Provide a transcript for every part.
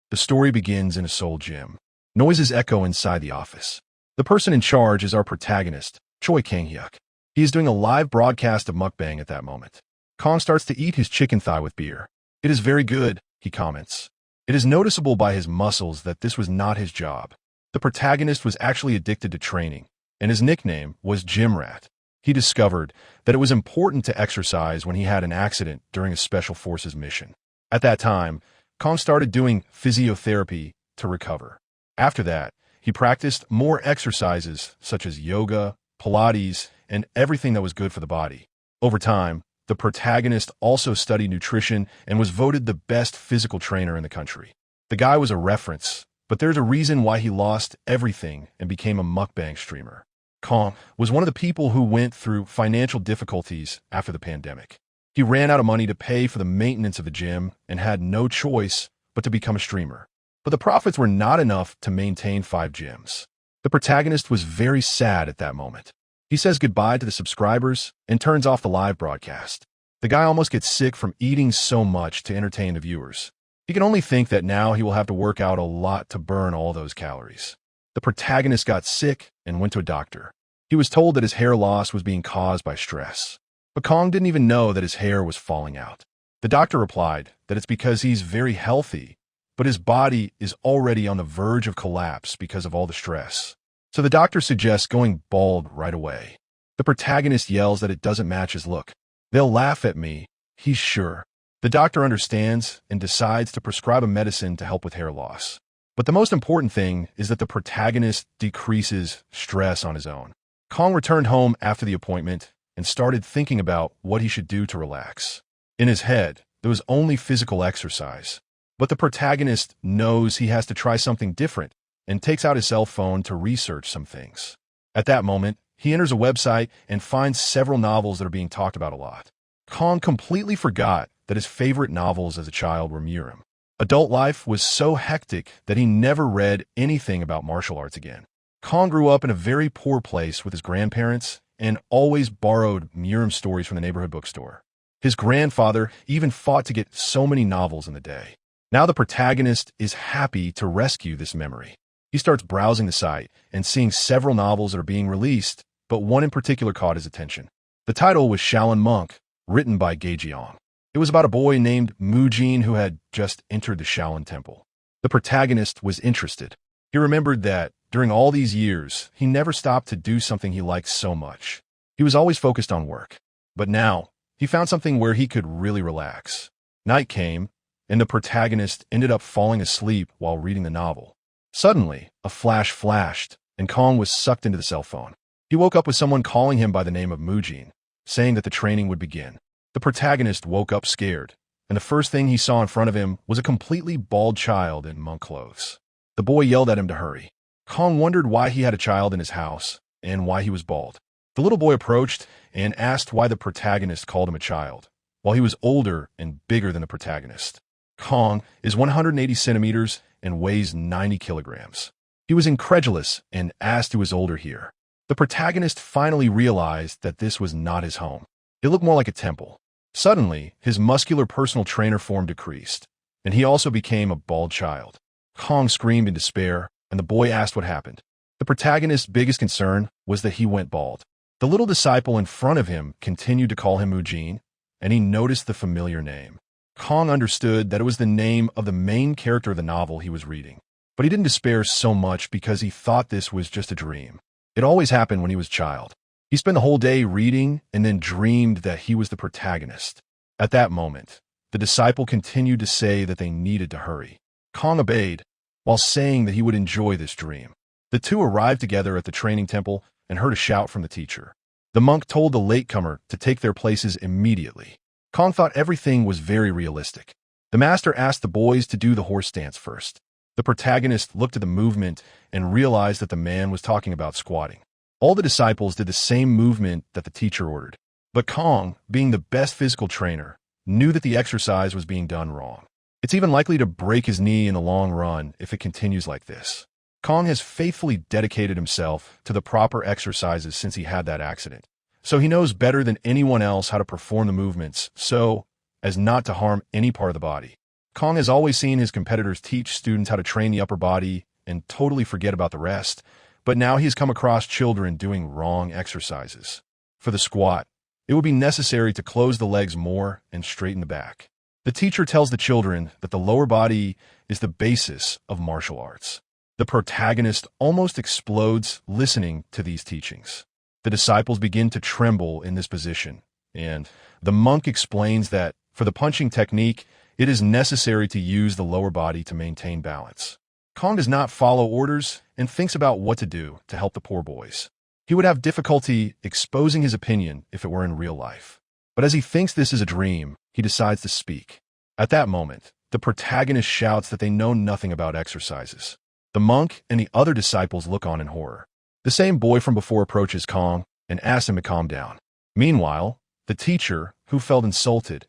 The story begins in a Seoul gym. Noises echo inside the office. The person in charge is our protagonist, Choi Kang-hyuk. He is doing a live broadcast of mukbang at that moment. Kang starts to eat his chicken thigh with beer. "It is very good," he comments. It is noticeable by his muscles that this was not his job. The protagonist was actually addicted to training, and his nickname was Gym Rat. He discovered that it was important to exercise when he had an accident during a Special Forces mission. At that time, Kang started doing physiotherapy to recover. After that, he practiced more exercises such as yoga, Pilates, and everything that was good for the body. Over time, the protagonist also studied nutrition and was voted the best physical trainer in the country. The guy was a reference, but there's a reason why he lost everything and became a mukbang streamer. Kang was one of the people who went through financial difficulties after the pandemic. He ran out of money to pay for the maintenance of the gym and had no choice but to become a streamer. But the profits were not enough to maintain 5 gyms. The protagonist was very sad at that moment. He says goodbye to the subscribers and turns off the live broadcast. The guy almost gets sick from eating so much to entertain the viewers. He can only think that now he will have to work out a lot to burn all those calories. The protagonist got sick and went to a doctor. He was told that his hair loss was being caused by stress. But Kang didn't even know that his hair was falling out. The doctor replied that it's because he's very healthy, but his body is already on the verge of collapse because of all the stress. So the doctor suggests going bald right away. The protagonist yells that it doesn't match his look. "They'll laugh at me," he's sure. The doctor understands and decides to prescribe a medicine to help with hair loss. But the most important thing is that the protagonist decreases stress on his own. Kang returned home after the appointment and started thinking about what he should do to relax. In his head, there was only physical exercise. But the protagonist knows he has to try something different and takes out his cell phone to research some things. At that moment, he enters a website and finds several novels that are being talked about a lot. Kang completely forgot that his favorite novels as a child were Murim. Adult life was so hectic that he never read anything about martial arts again. Kang grew up in a very poor place with his grandparents and always borrowed Murim stories from the neighborhood bookstore. His grandfather even fought to get so many novels in the day. Now the protagonist is happy to rescue this memory. He starts browsing the site and seeing several novels that are being released, but one in particular caught his attention. The title was Shaolin Monk, written by Gaejeong. It was about a boy named Mujin who had just entered the Shaolin Temple. The protagonist was interested. He remembered that, during all these years, he never stopped to do something he liked so much. He was always focused on work. But now, he found something where he could really relax. Night came, and the protagonist ended up falling asleep while reading the novel. Suddenly, a flash flashed, and Kang was sucked into the cell phone. He woke up with someone calling him by the name of Mujin, saying that the training would begin. The protagonist woke up scared, and the first thing he saw in front of him was a completely bald child in monk clothes. The boy yelled at him to hurry. Kang wondered why he had a child in his house and why he was bald. The little boy approached and asked why the protagonist called him a child, while he was older and bigger than the protagonist. Kang is 180 centimeters and weighs 90 kilograms. He was incredulous and asked who was older here. The protagonist finally realized that this was not his home. It looked more like a temple. Suddenly, his muscular personal trainer form decreased, and he also became a bald child. Kang screamed in despair, and the boy asked what happened. The protagonist's biggest concern was that he went bald. The little disciple in front of him continued to call him Mujin, and he noticed the familiar name. Kang understood that it was the name of the main character of the novel he was reading. But he didn't despair so much because he thought this was just a dream. It always happened when he was a child. He spent the whole day reading and then dreamed that he was the protagonist. At that moment, the disciple continued to say that they needed to hurry. Kang obeyed, while saying that he would enjoy this dream. The two arrived together at the training temple and heard a shout from the teacher. The monk told the latecomer to take their places immediately. Kang thought everything was very realistic. The master asked the boys to do the horse stance first. The protagonist looked at the movement and realized that the man was talking about squatting. All the disciples did the same movement that the teacher ordered. But Kang, being the best physical trainer, knew that the exercise was being done wrong. It's even likely to break his knee in the long run if it continues like this. Kang has faithfully dedicated himself to the proper exercises since he had that accident. So he knows better than anyone else how to perform the movements so as not to harm any part of the body. Kong has always seen his competitors teach students how to train the upper body and totally forget about the rest, but now he's come across children doing wrong exercises. For the squat, it would be necessary to close the legs more and straighten the back. The teacher tells the children that the lower body is the basis of martial arts. The protagonist almost explodes listening to these teachings. The disciples begin to tremble in this position, and the monk explains that for the punching technique, it is necessary to use the lower body to maintain balance. Kong does not follow orders and thinks about what to do to help the poor boys. He would have difficulty exposing his opinion if it were in real life. But as he thinks this is a dream, he decides to speak. At that moment, the protagonist shouts that they know nothing about exercises. The monk and the other disciples look on in horror. The same boy from before approaches Kong and asks him to calm down. Meanwhile, the teacher, who felt insulted,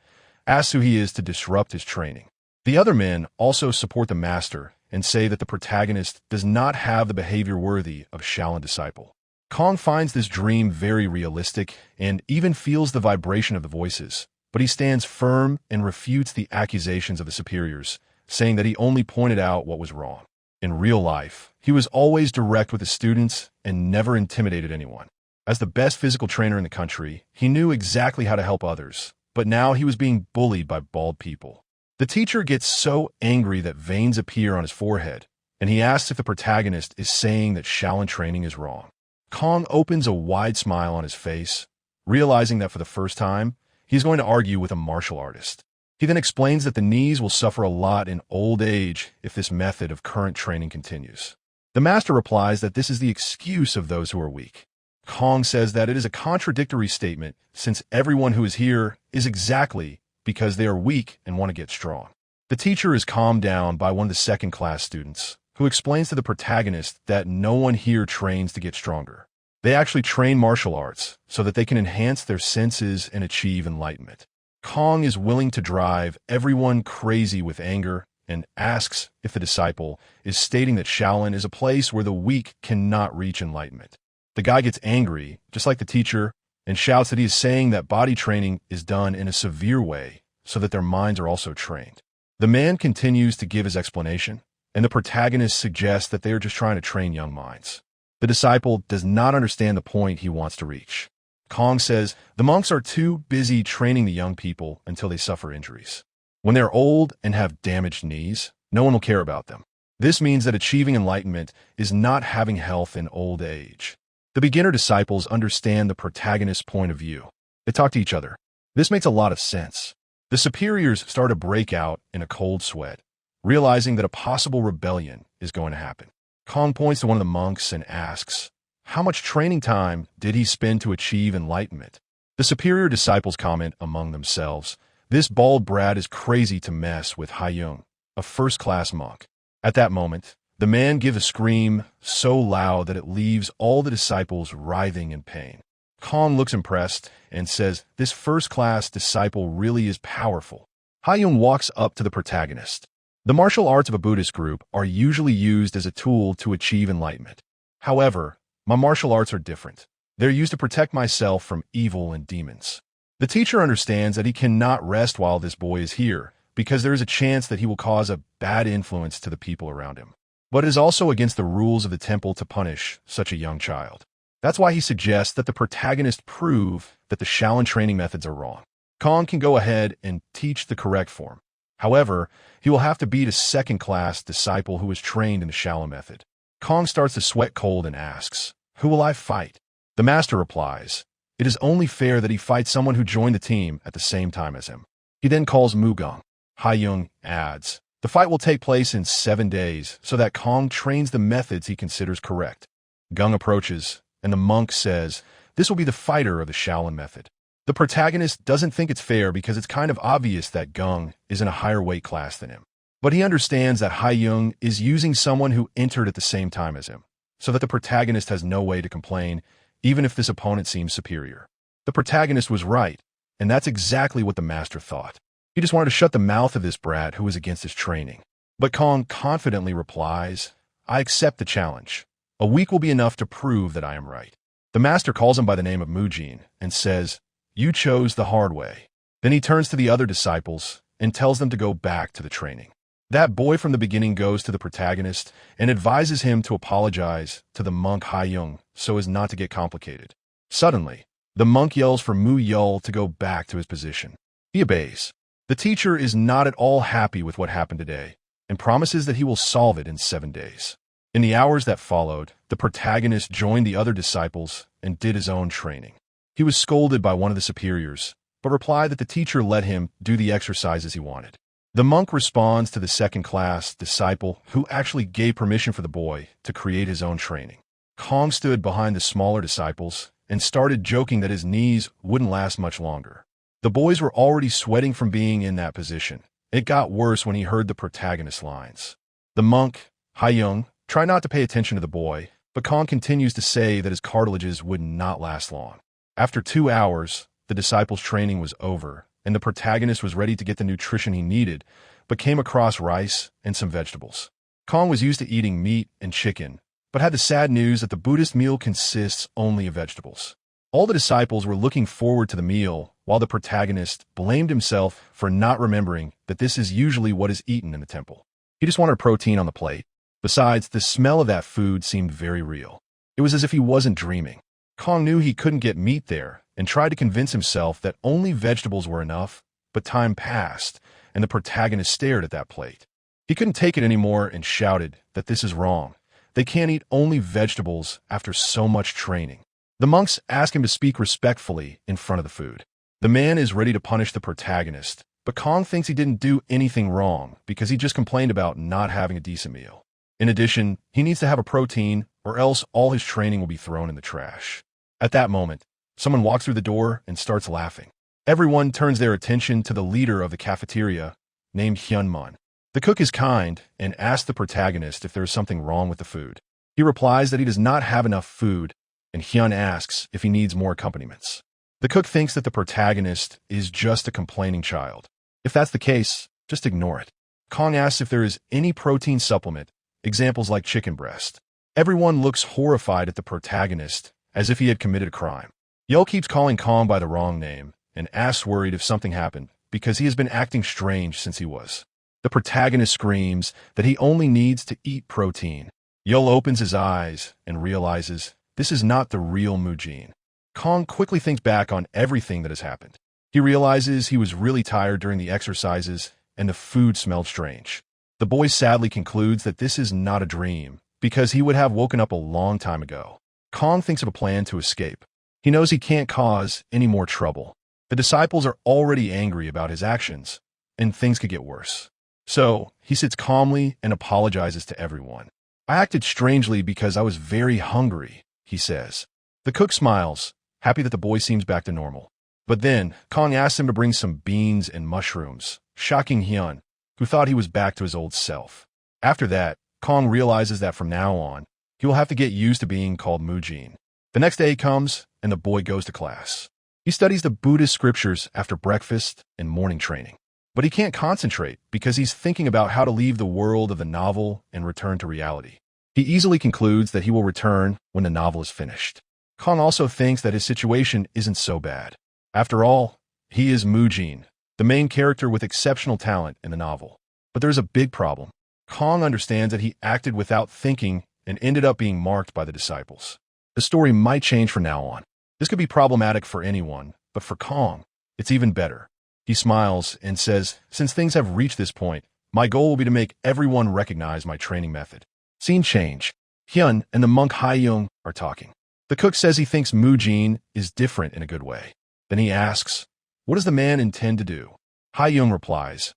asks who he is to disrupt his training. The other men also support the master and say that the protagonist does not have the behavior worthy of Shaolin disciple. Kong finds this dream very realistic and even feels the vibration of the voices, but he stands firm and refutes the accusations of the superiors, saying that he only pointed out what was wrong. In real life, he was always direct with his students and never intimidated anyone. As the best physical trainer in the country, he knew exactly how to help others, but now he was being bullied by bald people. The teacher gets so angry that veins appear on his forehead, and he asks if the protagonist is saying that Shaolin training is wrong. Kong opens a wide smile on his face, realizing that for the first time, he's going to argue with a martial artist. He then explains that the knees will suffer a lot in old age if this method of current training continues. The master replies that this is the excuse of those who are weak. Kong says that it is a contradictory statement since everyone who is here is exactly because they are weak and want to get strong. The teacher is calmed down by one of the second-class students, who explains to the protagonist that no one here trains to get stronger. They actually train martial arts so that they can enhance their senses and achieve enlightenment. Kong is willing to drive everyone crazy with anger and asks if the disciple is stating that Shaolin is a place where the weak cannot reach enlightenment. The guy gets angry, just like the teacher, and shouts that he is saying that body training is done in a severe way so that their minds are also trained. The man continues to give his explanation, and the protagonist suggests that they are just trying to train young minds. The disciple does not understand the point he wants to reach. Kong says the monks are too busy training the young people until they suffer injuries. When they're old and have damaged knees, no one will care about them. This means that achieving enlightenment is not having health in old age. The beginner disciples understand the protagonist's point of view. They talk to each other. This makes a lot of sense. The superiors start to break out in a cold sweat, realizing that a possible rebellion is going to happen. Kong points to one of the monks and asks, how much training time did he spend to achieve enlightenment? The superior disciples comment among themselves, this bald brat is crazy to mess with Haiyung, a first-class monk. At that moment, the man gives a scream so loud that it leaves all the disciples writhing in pain. Kong looks impressed and says, this first-class disciple really is powerful. Haiyung walks up to the protagonist. The martial arts of a Buddhist group are usually used as a tool to achieve enlightenment. However, my martial arts are different. They're used to protect myself from evil and demons. The teacher understands that he cannot rest while this boy is here, because there is a chance that he will cause a bad influence to the people around him. But it is also against the rules of the temple to punish such a young child. That's why he suggests that the protagonist prove that the Shaolin training methods are wrong. Kong can go ahead and teach the correct form. However, he will have to beat a second-class disciple who is trained in the Shaolin method. Kong starts to sweat cold and asks, who will I fight? The master replies, it is only fair that he fights someone who joined the team at the same time as him. He then calls Mugung. Haiyung adds, the fight will take place in 7 days so that Kong trains the methods he considers correct. Gung approaches, and the monk says, this will be the fighter of the Shaolin method. The protagonist doesn't think it's fair because it's kind of obvious that Gung is in a higher weight class than him. But he understands that Haiyung is using someone who entered at the same time as him, so that the protagonist has no way to complain, even if this opponent seems superior. The protagonist was right, and that's exactly what the master thought. He just wanted to shut the mouth of this brat who was against his training. But Kong confidently replies, I accept the challenge. A week will be enough to prove that I am right. The master calls him by the name of Mujin and says, you chose the hard way. Then he turns to the other disciples and tells them to go back to the training. That boy from the beginning goes to the protagonist and advises him to apologize to the monk Haiyung so as not to get complicated. Suddenly, the monk yells for Mu Yul to go back to his position. He obeys. The teacher is not at all happy with what happened today and promises that he will solve it in 7 days. In the hours that followed, the protagonist joined the other disciples and did his own training. He was scolded by one of the superiors, but replied that the teacher let him do the exercises he wanted. The monk responds to the second-class disciple who actually gave permission for the boy to create his own training. Kong stood behind the smaller disciples and started joking that his knees wouldn't last much longer. The boys were already sweating from being in that position. It got worse when he heard the protagonist's lines. The monk, Haiyung, tried not to pay attention to the boy, but Kong continues to say that his cartilages would not last long. After 2 hours, the disciple's training was over, and the protagonist was ready to get the nutrition he needed, but came across rice and some vegetables. Kong was used to eating meat and chicken, but had the sad news that the Buddhist meal consists only of vegetables. All the disciples were looking forward to the meal, while the protagonist blamed himself for not remembering that this is usually what is eaten in the temple. He just wanted protein on the plate. Besides, the smell of that food seemed very real. It was as if he wasn't dreaming. Kong knew he couldn't get meat there and tried to convince himself that only vegetables were enough, but time passed, and the protagonist stared at that plate. He couldn't take it anymore and shouted that this is wrong. They can't eat only vegetables after so much training. The monks ask him to speak respectfully in front of the food. The man is ready to punish the protagonist, but Kong thinks he didn't do anything wrong because he just complained about not having a decent meal. In addition, he needs to have a protein or else all his training will be thrown in the trash. At that moment, someone walks through the door and starts laughing. Everyone turns their attention to the leader of the cafeteria, named Hyunmon. The cook is kind and asks the protagonist if there is something wrong with the food. He replies that he does not have enough food, and Hyun asks if he needs more accompaniments. The cook thinks that the protagonist is just a complaining child. If that's the case, just ignore it. Kong asks if there is any protein supplement, examples like chicken breast. Everyone looks horrified at the protagonist, as if he had committed a crime. Yul keeps calling Kong by the wrong name, and asks worried if something happened, because he has been acting strange since he was. The protagonist screams that he only needs to eat protein. Yul opens his eyes and realizes this is not the real Mujin. Kong quickly thinks back on everything that has happened. He realizes he was really tired during the exercises, and the food smelled strange. The boy sadly concludes that this is not a dream, because he would have woken up a long time ago. Kong thinks of a plan to escape. He knows he can't cause any more trouble. The disciples are already angry about his actions, and things could get worse. So, he sits calmly and apologizes to everyone. I acted strangely because I was very hungry, he says. The cook smiles, happy that the boy seems back to normal. But then, Kong asks him to bring some beans and mushrooms, shocking Hyun, who thought he was back to his old self. After that, Kong realizes that from now on, he will have to get used to being called Mujin. The next day comes, and the boy goes to class. He studies the Buddhist scriptures after breakfast and morning training. But he can't concentrate because he's thinking about how to leave the world of the novel and return to reality. He easily concludes that he will return when the novel is finished. Kong also thinks that his situation isn't so bad. After all, he is Mujin, the main character with exceptional talent in the novel. But there's a big problem. Kong understands that he acted without thinking and ended up being marked by the disciples. The story might change from now on. This could be problematic for anyone, but for Kong, it's even better. He smiles and says, since things have reached this point, my goal will be to make everyone recognize my training method. Scene change. Hyun and the monk Haiyung are talking. The cook says he thinks Mujin is different in a good way. Then he asks, what does the man intend to do? Haiyung replies,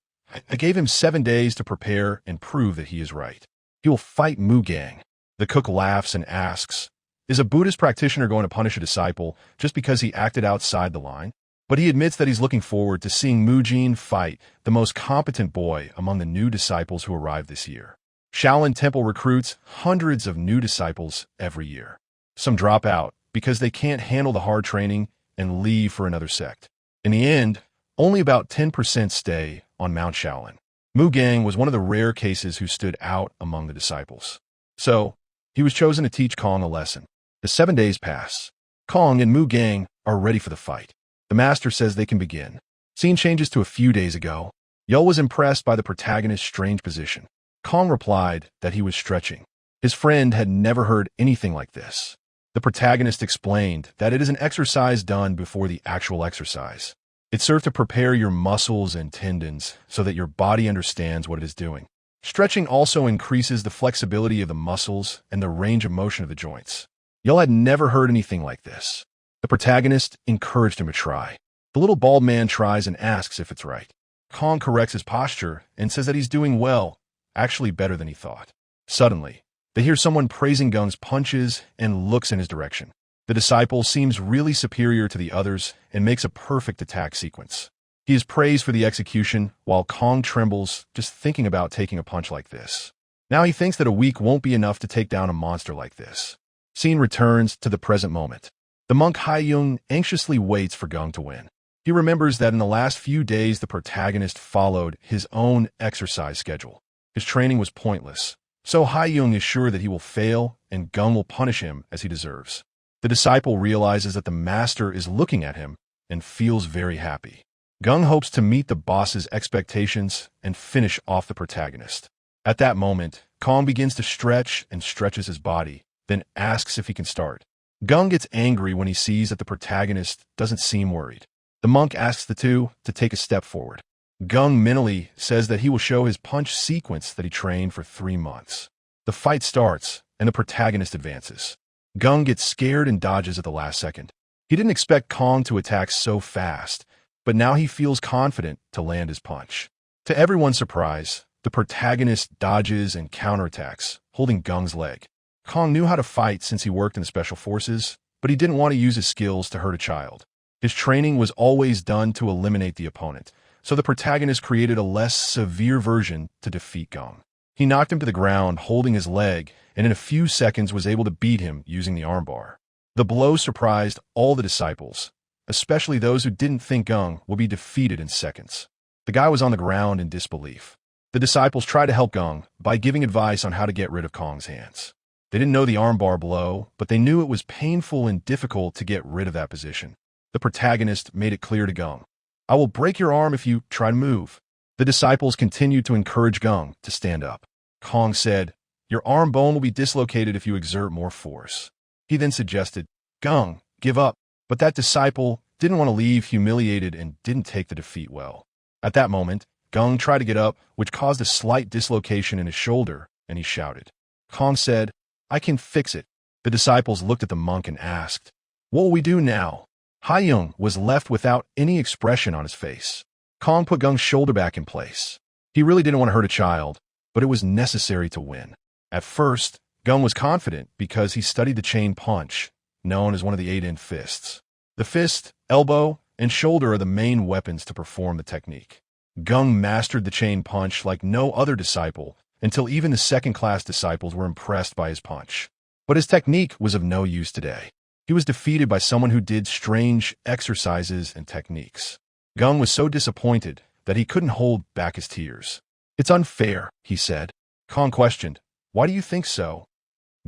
I gave him 7 days to prepare and prove that he is right. He will fight Mugang. The cook laughs and asks, is a Buddhist practitioner going to punish a disciple just because he acted outside the line? But he admits that he's looking forward to seeing Mujin fight the most competent boy among the new disciples who arrived this year. Shaolin Temple recruits hundreds of new disciples every year. Some drop out because they can't handle the hard training and leave for another sect. In the end, only about 10% stay on Mount Shaolin. Mugang was one of the rare cases who stood out among the disciples. So, he was chosen to teach Kong a lesson. The 7 days pass. Kong and Mugang are ready for the fight. The master says they can begin. Scene changes to a few days ago. Yo was impressed by the protagonist's strange position. Kong replied that he was stretching. His friend had never heard anything like this. The protagonist explained that it is an exercise done before the actual exercise. It serves to prepare your muscles and tendons so that your body understands what it is doing. Stretching also increases the flexibility of the muscles and the range of motion of the joints. Yo had never heard anything like this. The protagonist encouraged him to try. The little bald man tries and asks if it's right. Kong corrects his posture and says that he's doing well, actually better than he thought. Suddenly, they hear someone praising Gung's punches and looks in his direction. The disciple seems really superior to the others and makes a perfect attack sequence. He is praised for the execution, while Kong trembles just thinking about taking a punch like this. Now he thinks that a week won't be enough to take down a monster like this. Scene returns to the present moment. The monk Haiyung anxiously waits for Gung to win. He remembers that in the last few days the protagonist followed his own exercise schedule. His training was pointless, so Haiyung is sure that he will fail and Gung will punish him as he deserves. The disciple realizes that the master is looking at him and feels very happy. Gung hopes to meet the boss's expectations and finish off the protagonist. At that moment, Kong begins to stretch and stretches his body, then asks if he can start. Gung gets angry when he sees that the protagonist doesn't seem worried. The monk asks the two to take a step forward. Gung mentally says that he will show his punch sequence that he trained for 3 months. The fight starts, and the protagonist advances. Gung gets scared and dodges at the last second. He didn't expect Kong to attack so fast, but now he feels confident to land his punch. To everyone's surprise, the protagonist dodges and counterattacks, holding Gung's leg. Kong knew how to fight since he worked in the special forces, but he didn't want to use his skills to hurt a child. His training was always done to eliminate the opponent, so the protagonist created a less severe version to defeat Gung. He knocked him to the ground, holding his leg, and in a few seconds was able to beat him using the armbar. The blow surprised all the disciples, especially those who didn't think Gung would be defeated in seconds. The guy was on the ground in disbelief. The disciples tried to help Gung by giving advice on how to get rid of Kong's hands. They didn't know the armbar blow, but they knew it was painful and difficult to get rid of that position. The protagonist made it clear to Gung, "I will break your arm if you try to move." The disciples continued to encourage Gung to stand up. Kong said, "Your arm bone will be dislocated if you exert more force." He then suggested, "Gung, give up." But that disciple didn't want to leave humiliated and didn't take the defeat well. At that moment, Gung tried to get up, which caused a slight dislocation in his shoulder, and he shouted. Kong said, "I can fix it." The disciples looked at the monk and asked, "What will we do now?" Haiyung was left without any expression on his face. Kong put Gung's shoulder back in place. He really didn't want to hurt a child, but it was necessary to win. At first, Gung was confident because he studied the chain punch, known as one of the 8-in fists. The fist, elbow, and shoulder are the main weapons to perform the technique. Gung mastered the chain punch like no other disciple until even the second-class disciples were impressed by his punch. But his technique was of no use today. He was defeated by someone who did strange exercises and techniques. Gung was so disappointed that he couldn't hold back his tears. "It's unfair," he said. Kong questioned, "Why do you think so?"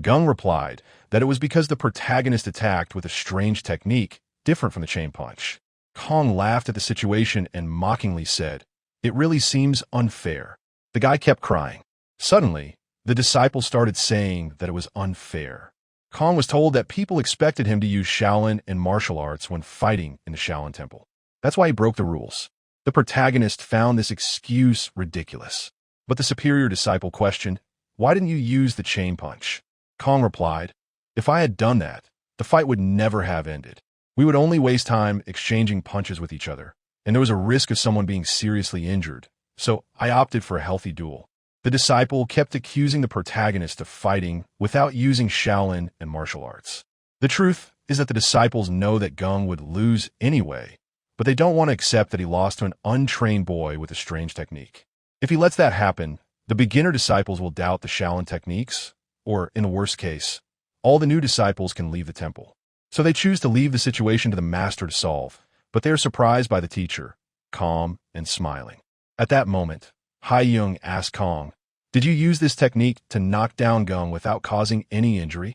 Gung replied that it was because the protagonist attacked with a strange technique different from the chain punch. Kong laughed at the situation and mockingly said, "It really seems unfair." The guy kept crying. Suddenly, the disciple started saying that it was unfair. Kong was told that people expected him to use Shaolin and martial arts when fighting in the Shaolin temple. That's why he broke the rules. The protagonist found this excuse ridiculous. But the superior disciple questioned, "Why didn't you use the chain punch?" Kong replied, "If I had done that, the fight would never have ended. We would only waste time exchanging punches with each other, and there was a risk of someone being seriously injured, so I opted for a healthy duel." The disciple kept accusing the protagonist of fighting without using Shaolin and martial arts. The truth is that the disciples know that Gung would lose anyway, but they don't want to accept that he lost to an untrained boy with a strange technique. If he lets that happen, the beginner disciples will doubt the Shaolin techniques, or, in the worst case, all the new disciples can leave the temple. So they choose to leave the situation to the master to solve, but they are surprised by the teacher, calm and smiling. At that moment, Haiyung asked Kong, "Did you use this technique to knock down Gung without causing any injury?"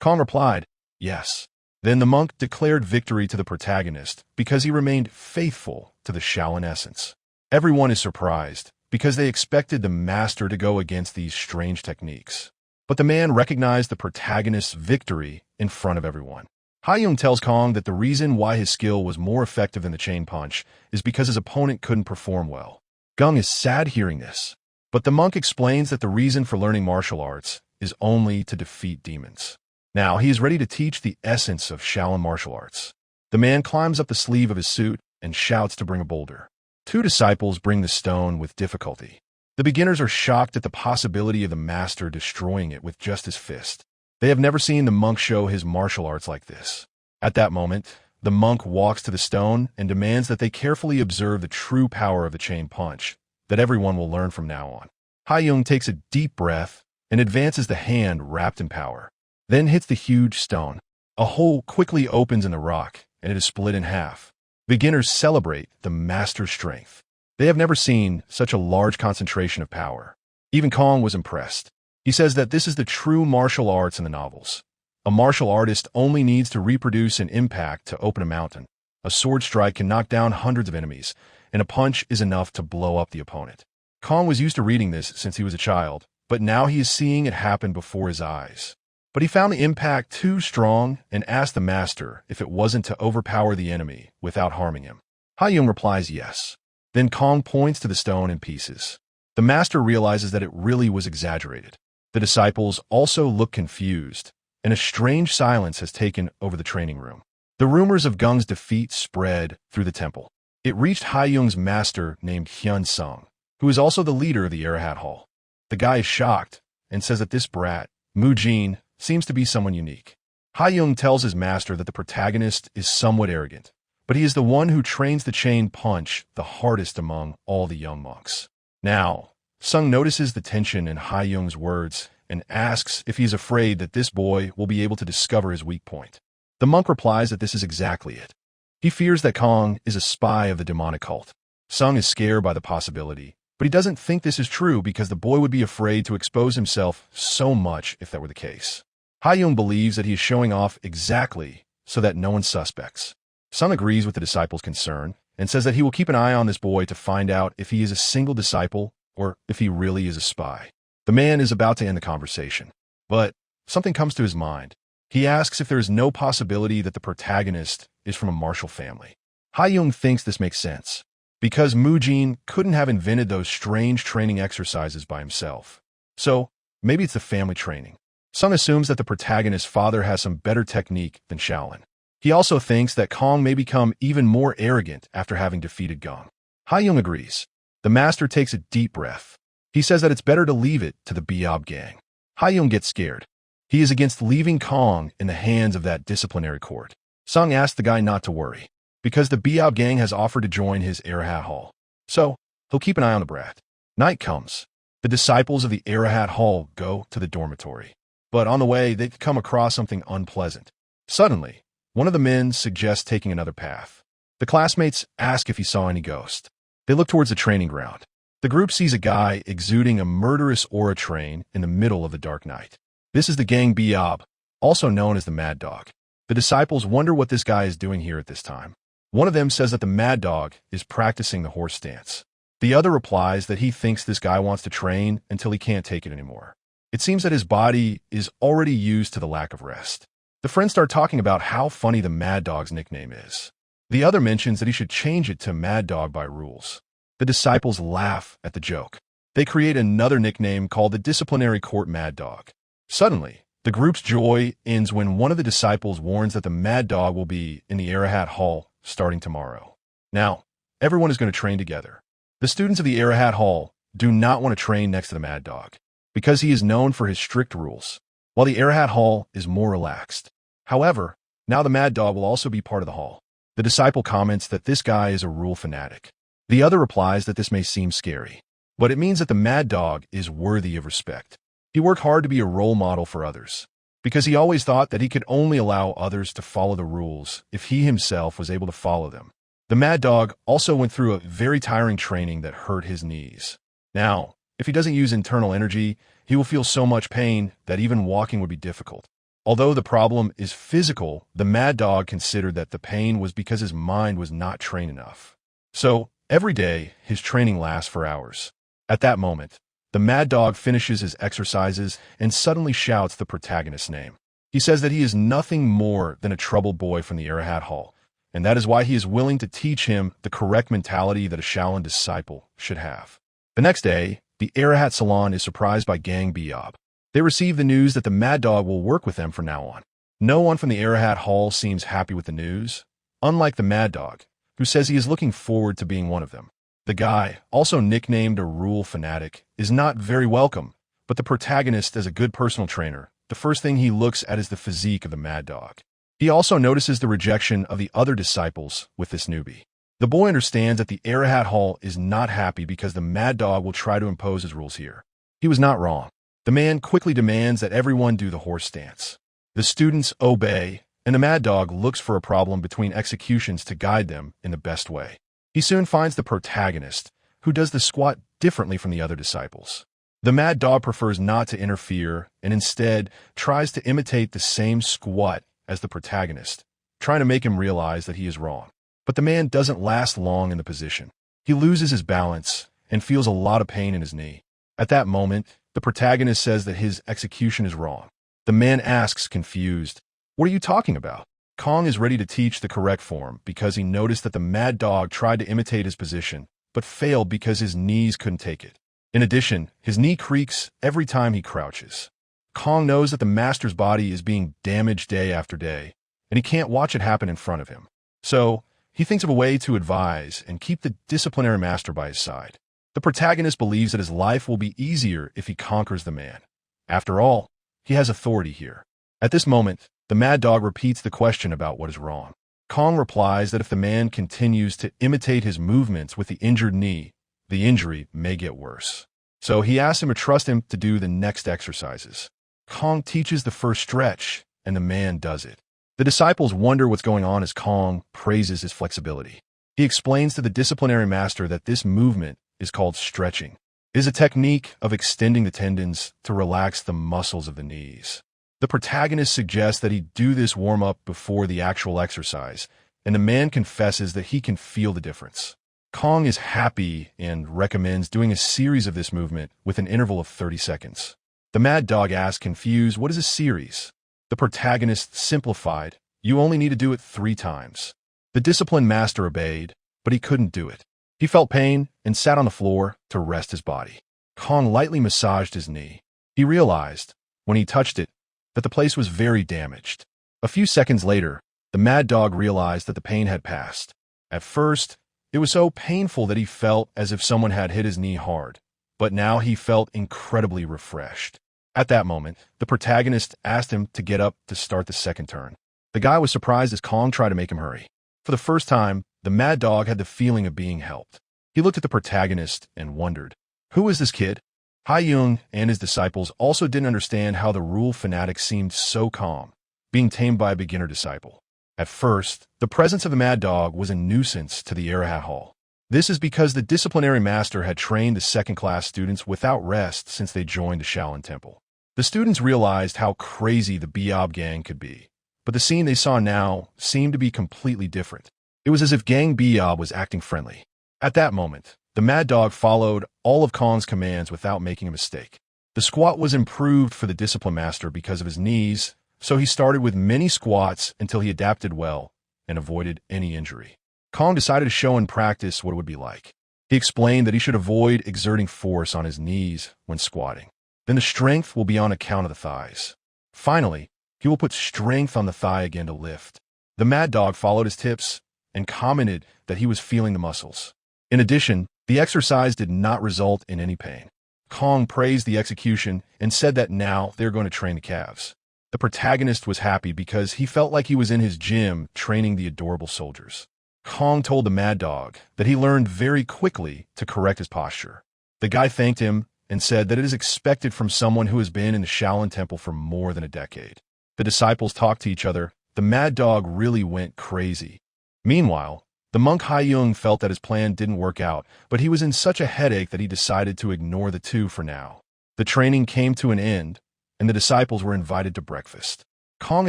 Kong replied, "Yes." Then the monk declared victory to the protagonist because he remained faithful to the Shaolin essence. Everyone is surprised, because they expected the master to go against these strange techniques. But the man recognized the protagonist's victory in front of everyone. Hyung tells Kong that the reason why his skill was more effective than the chain punch is because his opponent couldn't perform well. Gung is sad hearing this, but the monk explains that the reason for learning martial arts is only to defeat demons. Now he is ready to teach the essence of Shaolin martial arts. The man climbs up the sleeve of his suit and shouts to bring a boulder. Two disciples bring the stone with difficulty. The beginners are shocked at the possibility of the master destroying it with just his fist. They have never seen the monk show his martial arts like this. At that moment, the monk walks to the stone and demands that they carefully observe the true power of the chain punch, that everyone will learn from now on. Hyung takes a deep breath and advances the hand wrapped in power, then hits the huge stone. A hole quickly opens in the rock, and it is split in half. Beginners celebrate the master's strength. They have never seen such a large concentration of power. Even Kong was impressed. He says that this is the true martial arts in the novels. A martial artist only needs to reproduce an impact to open a mountain. A sword strike can knock down hundreds of enemies, and a punch is enough to blow up the opponent. Kong was used to reading this since he was a child, but now he is seeing it happen before his eyes. But he found the impact too strong and asked the master if it wasn't to overpower the enemy without harming him. Hyung replies yes. Then Kong points to the stone in pieces. The master realizes that it really was exaggerated. The disciples also look confused, and a strange silence has taken over the training room. The rumors of Gung's defeat spread through the temple. It reached Hyung's master named Hyun Sung, who is also the leader of the Arahat Hall. The guy is shocked and says that this brat, Mu Jin, seems to be someone unique. Hyung tells his master that the protagonist is somewhat arrogant, but he is the one who trains the chain punch the hardest among all the young monks. Now, Sung notices the tension in Hyung's words and asks if he is afraid that this boy will be able to discover his weak point. The monk replies that this is exactly it. He fears that Kong is a spy of the demonic cult. Sung is scared by the possibility, but he doesn't think this is true because the boy would be afraid to expose himself so much if that were the case. Hyung believes that he is showing off exactly so that no one suspects. Sung agrees with the disciple's concern and says that he will keep an eye on this boy to find out if he is a single disciple or if he really is a spy. The man is about to end the conversation, but something comes to his mind. He asks if there is no possibility that the protagonist is from a martial family. Hyung thinks this makes sense, because Mu Jin couldn't have invented those strange training exercises by himself. So, maybe it's the family training. Sung assumes that the protagonist's father has some better technique than Shaolin. He also thinks that Kong may become even more arrogant after having defeated Gong. Hyung agrees. The master takes a deep breath. He says that it's better to leave it to the Biob gang. Hyung gets scared. He is against leaving Kong in the hands of that disciplinary court. Sung asks the guy not to worry, because the Biob gang has offered to join his Arahat Hall. So, he'll keep an eye on the brat. Night comes. The disciples of the Arahat Hall go to the dormitory. But on the way, they come across something unpleasant. Suddenly, one of the men suggests taking another path. The classmates ask if he saw any ghost. They look towards the training ground. The group sees a guy exuding a murderous aura train in the middle of the dark night. This is the gang Biob, also known as the Mad Dog. The disciples wonder what this guy is doing here at this time. One of them says that the Mad Dog is practicing the horse stance. The other replies that he thinks this guy wants to train until he can't take it anymore. It seems that his body is already used to the lack of rest. The friends start talking about how funny the Mad Dog's nickname is. The other mentions that he should change it to Mad Dog by rules. The disciples laugh at the joke. They create another nickname called the Disciplinary Court Mad Dog. Suddenly, the group's joy ends when one of the disciples warns that the Mad Dog will be in the Arahat Hall starting tomorrow. Now, everyone is going to train together. The students of the Arahat Hall do not want to train next to the Mad Dog, because he is known for his strict rules, while the Arahat Hall is more relaxed. However, now the Mad Dog will also be part of the hall. The disciple comments that this guy is a rule fanatic. The other replies that this may seem scary, but it means that the Mad Dog is worthy of respect. He worked hard to be a role model for others, because he always thought that he could only allow others to follow the rules if he himself was able to follow them. The Mad Dog also went through a very tiring training that hurt his knees. Now, if he doesn't use internal energy, he will feel so much pain that even walking would be difficult. Although the problem is physical, the Mad Dog considered that the pain was because his mind was not trained enough. So, Every day, his training lasts for hours. At that moment, the mad dog finishes his exercises and suddenly shouts the protagonist's name. He says that he is nothing more than a troubled boy from the Arahat Hall, and that is why he is willing to teach him the correct mentality that a Shaolin disciple should have. The next day, the Arahat Salon is surprised by Gang Biob. They receive the news that the mad dog will work with them from now on. No one from the Arahat Hall seems happy with the news, unlike the mad dog, who says he is looking forward to being one of them. The guy, also nicknamed a rule fanatic, is not very welcome, but the protagonist, as a good personal trainer, the first thing he looks at is the physique of the mad dog. He also notices the rejection of the other disciples with this newbie. The boy understands that the Arahat Hall is not happy because the mad dog will try to impose his rules here. He was not wrong. The man quickly demands that everyone do the horse stance. The students obey, and the mad dog looks for a problem between executions to guide them in the best way. He soon finds the protagonist, who does the squat differently from the other disciples. The mad dog prefers not to interfere and instead tries to imitate the same squat as the protagonist, trying to make him realize that he is wrong. But the man doesn't last long in the position. He loses his balance and feels a lot of pain in his knee. At that moment, the protagonist says that his execution is wrong. The man asks, confused, "What are you talking about?" Kong is ready to teach the correct form because he noticed that the mad dog tried to imitate his position, but failed because his knees couldn't take it. In addition, his knee creaks every time he crouches. Kong knows that the master's body is being damaged day after day, and he can't watch it happen in front of him. So, he thinks of a way to advise and keep the disciplinary master by his side. The protagonist believes that his life will be easier if he conquers the man. After all, he has authority here. At this moment, the mad dog repeats the question about what is wrong. Kong replies that if the man continues to imitate his movements with the injured knee, the injury may get worse. So he asks him to trust him to do the next exercises. Kong teaches the first stretch, and the man does it. The disciples wonder what's going on as Kong praises his flexibility. He explains to the disciplinary master that this movement is called stretching. It is a technique of extending the tendons to relax the muscles of the knees. The protagonist suggests that he do this warm-up before the actual exercise, and the man confesses that he can feel the difference. Kong is happy and recommends doing a series of this movement with an interval of 30 seconds. The mad dog asks, confused, what is a series? The protagonist simplified, you only need to do it 3 times. The disciplined master obeyed, but he couldn't do it. He felt pain and sat on the floor to rest his body. Kong lightly massaged his knee. He realized, when he touched it, that the place was very damaged. A few seconds later, the mad dog realized that the pain had passed. At first, it was so painful that he felt as if someone had hit his knee hard, but now he felt incredibly refreshed. At that moment, the protagonist asked him to get up to start the second turn. The guy was surprised as Kong tried to make him hurry. For the first time, the mad dog had the feeling of being helped. He looked at the protagonist and wondered, who is this kid? Haiyung and his disciples also didn't understand how the rule fanatic seemed so calm, being tamed by a beginner disciple. At first, the presence of the mad dog was a nuisance to the Arahat Hall. This is because the disciplinary master had trained the second-class students without rest since they joined the Shaolin Temple. The students realized how crazy the Biob gang could be, but the scene they saw now seemed to be completely different. It was as if Gang Biob was acting friendly. At that moment, the mad dog followed all of Kong's commands without making a mistake. The squat was improved for the discipline master because of his knees, so he started with many squats until he adapted well and avoided any injury. Kong decided to show in practice what it would be like. He explained that he should avoid exerting force on his knees when squatting. Then the strength will be on account of the thighs. Finally, he will put strength on the thigh again to lift. The mad dog followed his tips and commented that he was feeling the muscles. In addition, the exercise did not result in any pain. Kong praised the execution and said that now they're going to train the calves. The protagonist was happy because he felt like he was in his gym training the adorable soldiers. Kong told the mad dog that he learned very quickly to correct his posture. The guy thanked him and said that it is expected from someone who has been in the Shaolin Temple for more than a decade. The disciples talked to each other. The mad dog really went crazy. Meanwhile, the monk Haiyung felt that his plan didn't work out, but he was in such a headache that he decided to ignore the two for now. The training came to an end, and the disciples were invited to breakfast. Kong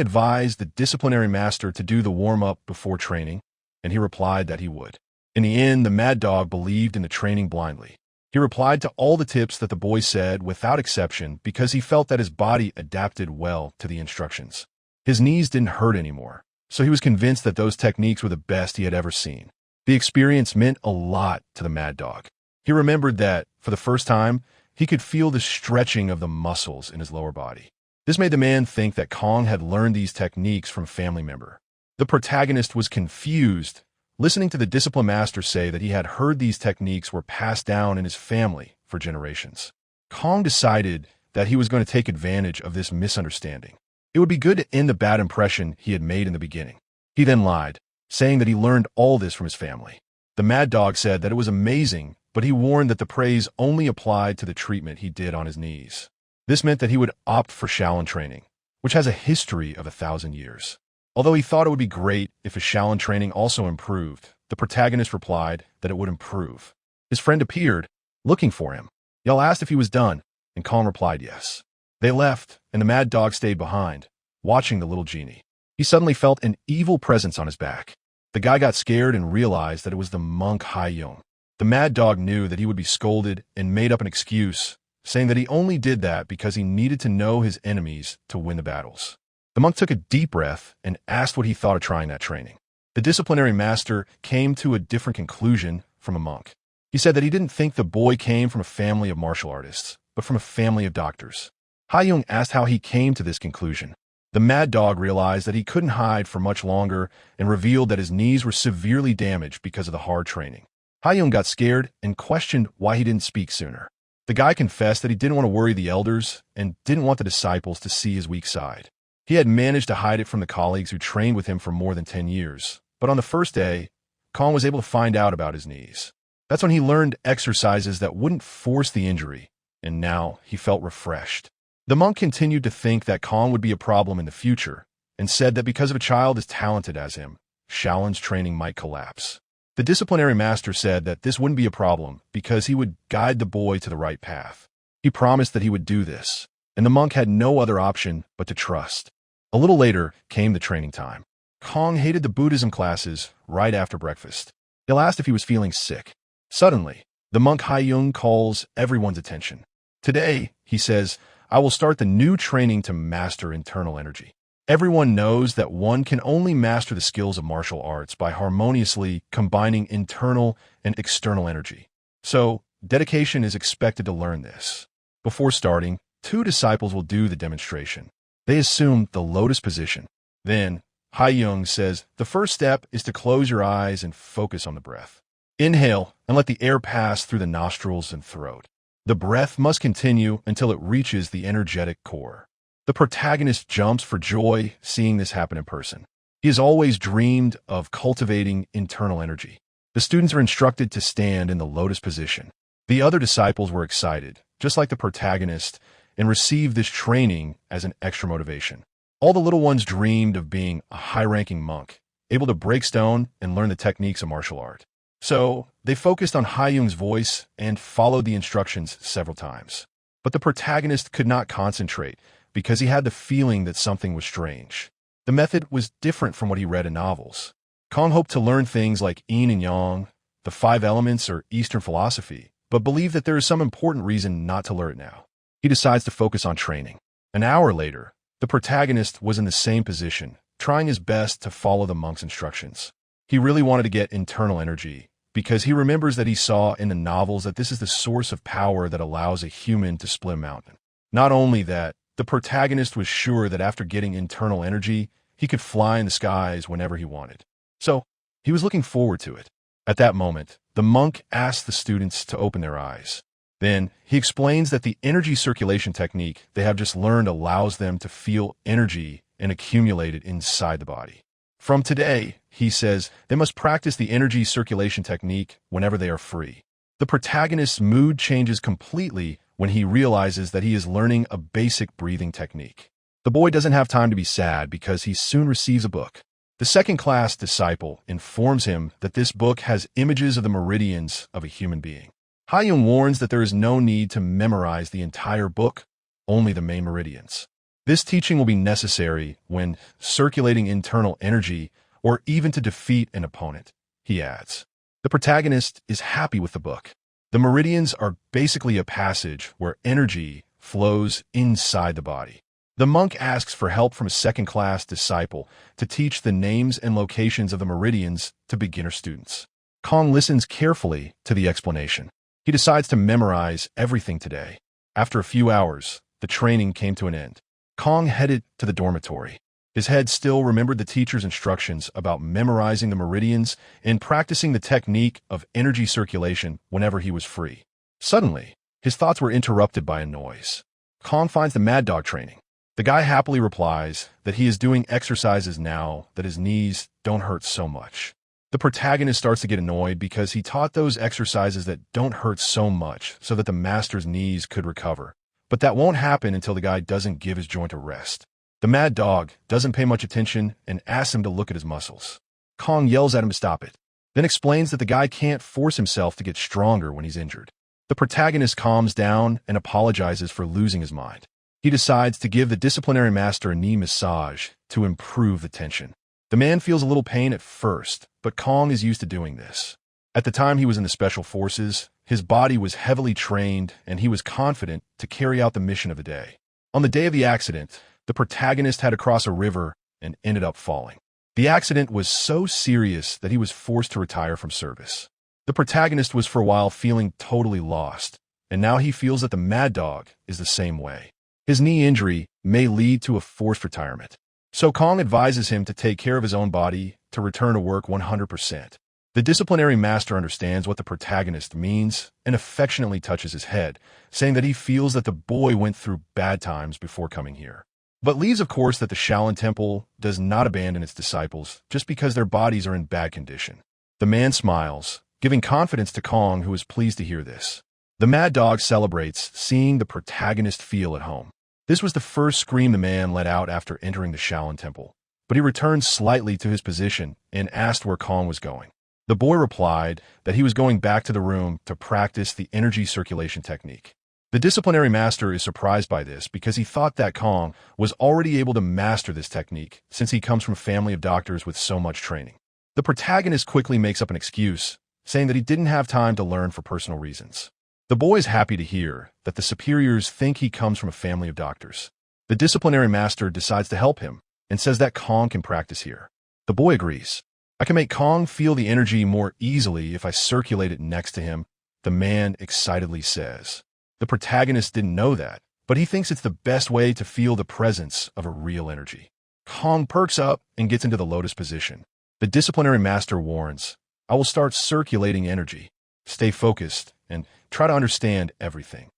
advised the disciplinary master to do the warm-up before training, and he replied that he would. In the end, the mad dog believed in the training blindly. He replied to all the tips that the boy said without exception because he felt that his body adapted well to the instructions. His knees didn't hurt anymore, so he was convinced that those techniques were the best he had ever seen. The experience meant a lot to the mad dog. He remembered that, for the first time, he could feel the stretching of the muscles in his lower body. This made the man think that Kong had learned these techniques from a family member. The protagonist was confused, listening to the discipline master say that he had heard these techniques were passed down in his family for generations. Kong decided that he was going to take advantage of this misunderstanding. It would be good to end the bad impression he had made in the beginning. He then lied, saying that he learned all this from his family. The mad dog said that it was amazing, but he warned that the praise only applied to the treatment he did on his knees. This meant that he would opt for Shaolin training, which has a history of 1,000 years. Although he thought it would be great if his Shaolin training also improved, the protagonist replied that it would improve. His friend appeared, looking for him. Y'all asked if he was done, and Kong replied yes. They left, and the mad dog stayed behind, watching the little genie. He suddenly felt an evil presence on his back. The guy got scared and realized that it was the monk Haiyong. The mad dog knew that he would be scolded and made up an excuse, saying that he only did that because he needed to know his enemies to win the battles. The monk took a deep breath and asked what he thought of trying that training. The disciplinary master came to a different conclusion from a monk. He said that he didn't think the boy came from a family of martial artists, but from a family of doctors. Haiyong asked how he came to this conclusion. The mad dog realized that he couldn't hide for much longer and revealed that his knees were severely damaged because of the hard training. Haiyong got scared and questioned why he didn't speak sooner. The guy confessed that he didn't want to worry the elders and didn't want the disciples to see his weak side. He had managed to hide it from the colleagues who trained with him for more than 10 years. But on the first day, Kong was able to find out about his knees. That's when he learned exercises that wouldn't force the injury, and now he felt refreshed. The monk continued to think that Kong would be a problem in the future, and said that because of a child as talented as him, Shaolin's training might collapse. The disciplinary master said that this wouldn't be a problem because he would guide the boy to the right path. He promised that he would do this, and the monk had no other option but to trust. A little later came the training time. Kong hated the Buddhism classes right after breakfast. He asked if he was feeling sick. Suddenly, the monk Haiyong calls everyone's attention. Today, he says, I will start the new training to master internal energy. Everyone knows that one can only master the skills of martial arts by harmoniously combining internal and external energy. So, dedication is expected to learn this. Before starting, 2 disciples will do the demonstration. They assume the lotus position. Then, Haiyong says, the first step is to close your eyes and focus on the breath. Inhale and let the air pass through the nostrils and throat. The breath must continue until it reaches the energetic core. The protagonist jumps for joy seeing this happen in person. He has always dreamed of cultivating internal energy. The students are instructed to stand in the lotus position. The other disciples were excited, just like the protagonist, and received this training as an extra motivation. All the little ones dreamed of being a high-ranking monk, able to break stone and learn the techniques of martial art. So, they focused on Haiyong's voice and followed the instructions several times. But the protagonist could not concentrate because he had the feeling that something was strange. The method was different from what he read in novels. Kong hoped to learn things like yin and yang, the 5 elements, or Eastern philosophy, but believed that there is some important reason not to learn it now. He decides to focus on training. An hour later, the protagonist was in the same position, trying his best to follow the monk's instructions. He really wanted to get internal energy because he remembers that he saw in the novels that this is the source of power that allows a human to split a mountain. Not only that, the protagonist was sure that after getting internal energy, he could fly in the skies whenever he wanted. So, he was looking forward to it. At that moment, the monk asked the students to open their eyes. Then, he explains that the energy circulation technique they have just learned allows them to feel energy and accumulate it inside the body. From today, he says, they must practice the energy circulation technique whenever they are free. The protagonist's mood changes completely when he realizes that he is learning a basic breathing technique. The boy doesn't have time to be sad because he soon receives a book. The second-class disciple informs him that this book has images of the meridians of a human being. Haiyong warns that there is no need to memorize the entire book, only the main meridians. This teaching will be necessary when circulating internal energy or even to defeat an opponent, he adds. The protagonist is happy with the book. The meridians are basically a passage where energy flows inside the body. The monk asks for help from a second-class disciple to teach the names and locations of the meridians to beginner students. Kong listens carefully to the explanation. He decides to memorize everything today. After a few hours, the training came to an end. Kong headed to the dormitory. His head still remembered the teacher's instructions about memorizing the meridians and practicing the technique of energy circulation whenever he was free. Suddenly, his thoughts were interrupted by a noise. Kong finds the mad dog training. The guy happily replies that he is doing exercises now that his knees don't hurt so much. The protagonist starts to get annoyed because he taught those exercises that don't hurt so much so that the master's knees could recover. But that won't happen until the guy doesn't give his joint a rest. The mad dog doesn't pay much attention and asks him to look at his muscles. Kong yells at him to stop it, then explains that the guy can't force himself to get stronger when he's injured. The protagonist calms down and apologizes for losing his mind. He decides to give the disciplinary master a knee massage to improve the tension. The man feels a little pain at first, but Kong is used to doing this. At the time he was in the special forces, his body was heavily trained and he was confident to carry out the mission of the day. On the day of the accident, the protagonist had to cross a river and ended up falling. The accident was so serious that he was forced to retire from service. The protagonist was for a while feeling totally lost, and now he feels that the mad dog is the same way. His knee injury may lead to a forced retirement. So Kong advises him to take care of his own body to return to work 100%. The disciplinary master understands what the protagonist means and affectionately touches his head, saying that he feels that the boy went through bad times before coming here. But leaves, of course, that the Shaolin Temple does not abandon its disciples just because their bodies are in bad condition. The man smiles, giving confidence to Kong, who is pleased to hear this. The mad dog celebrates seeing the protagonist feel at home. This was the first scream the man let out after entering the Shaolin Temple, but he returned slightly to his position and asked where Kong was going. The boy replied that he was going back to the room to practice the energy circulation technique. The disciplinary master is surprised by this because he thought that Kong was already able to master this technique since he comes from a family of doctors with so much training. The protagonist quickly makes up an excuse, saying that he didn't have time to learn for personal reasons. The boy is happy to hear that the superiors think he comes from a family of doctors. The disciplinary master decides to help him and says that Kong can practice here. The boy agrees. I can make Kong feel the energy more easily if I circulate it next to him, the man excitedly says. The protagonist didn't know that, but he thinks it's the best way to feel the presence of a real energy. Kong perks up and gets into the lotus position. The disciplinary master warns, I will start circulating energy. Stay focused and try to understand everything.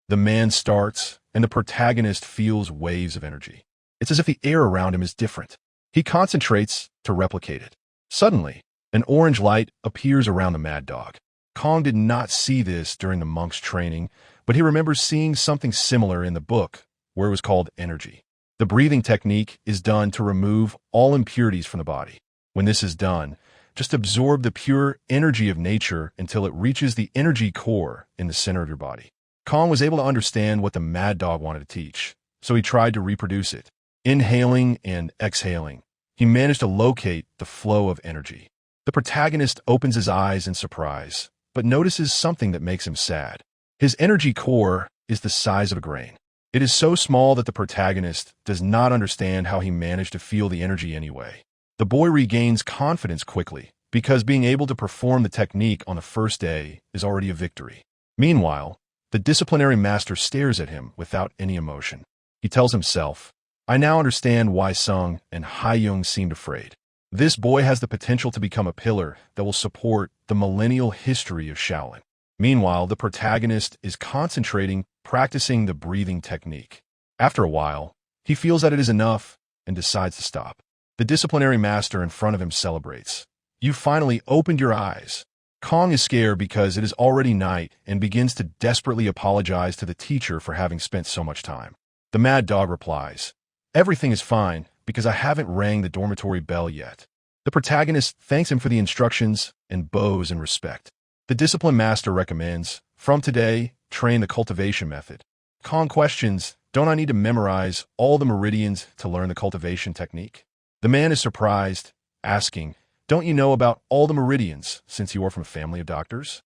The man starts, and the protagonist feels waves of energy. It's as if the air around him is different. He concentrates to replicate it. Suddenly, an orange light appears around the mad dog. Kong did not see this during the monk's training, but he remembers seeing something similar in the book, where it was called energy. The breathing technique is done to remove all impurities from the body. When this is done, just absorb the pure energy of nature until it reaches the energy core in the center of your body. Kong was able to understand what the mad dog wanted to teach, so he tried to reproduce it. Inhaling and exhaling, he managed to locate the flow of energy. The protagonist opens his eyes in surprise, but notices something that makes him sad. His energy core is the size of a grain. It is so small that the protagonist does not understand how he managed to feel the energy anyway. The boy regains confidence quickly, because being able to perform the technique on the first day is already a victory. Meanwhile, the disciplinary master stares at him without any emotion. He tells himself, I now understand why Sung and Haiyung seemed afraid. This boy has the potential to become a pillar that will support the millennial history of Shaolin. Meanwhile, the protagonist is concentrating, practicing the breathing technique. After a while, he feels that it is enough and decides to stop. The disciplinary master in front of him celebrates. You finally opened your eyes. Kong is scared because it is already night and begins to desperately apologize to the teacher for having spent so much time. The mad dog replies, Everything is fine because I haven't rang the dormitory bell yet. The protagonist thanks him for the instructions and bows in respect. The discipline master recommends, from today, train the cultivation method. Kong questions, don't I need to memorize all the meridians to learn the cultivation technique? The man is surprised, asking, Don't you know about all the meridians, since you are from a family of doctors?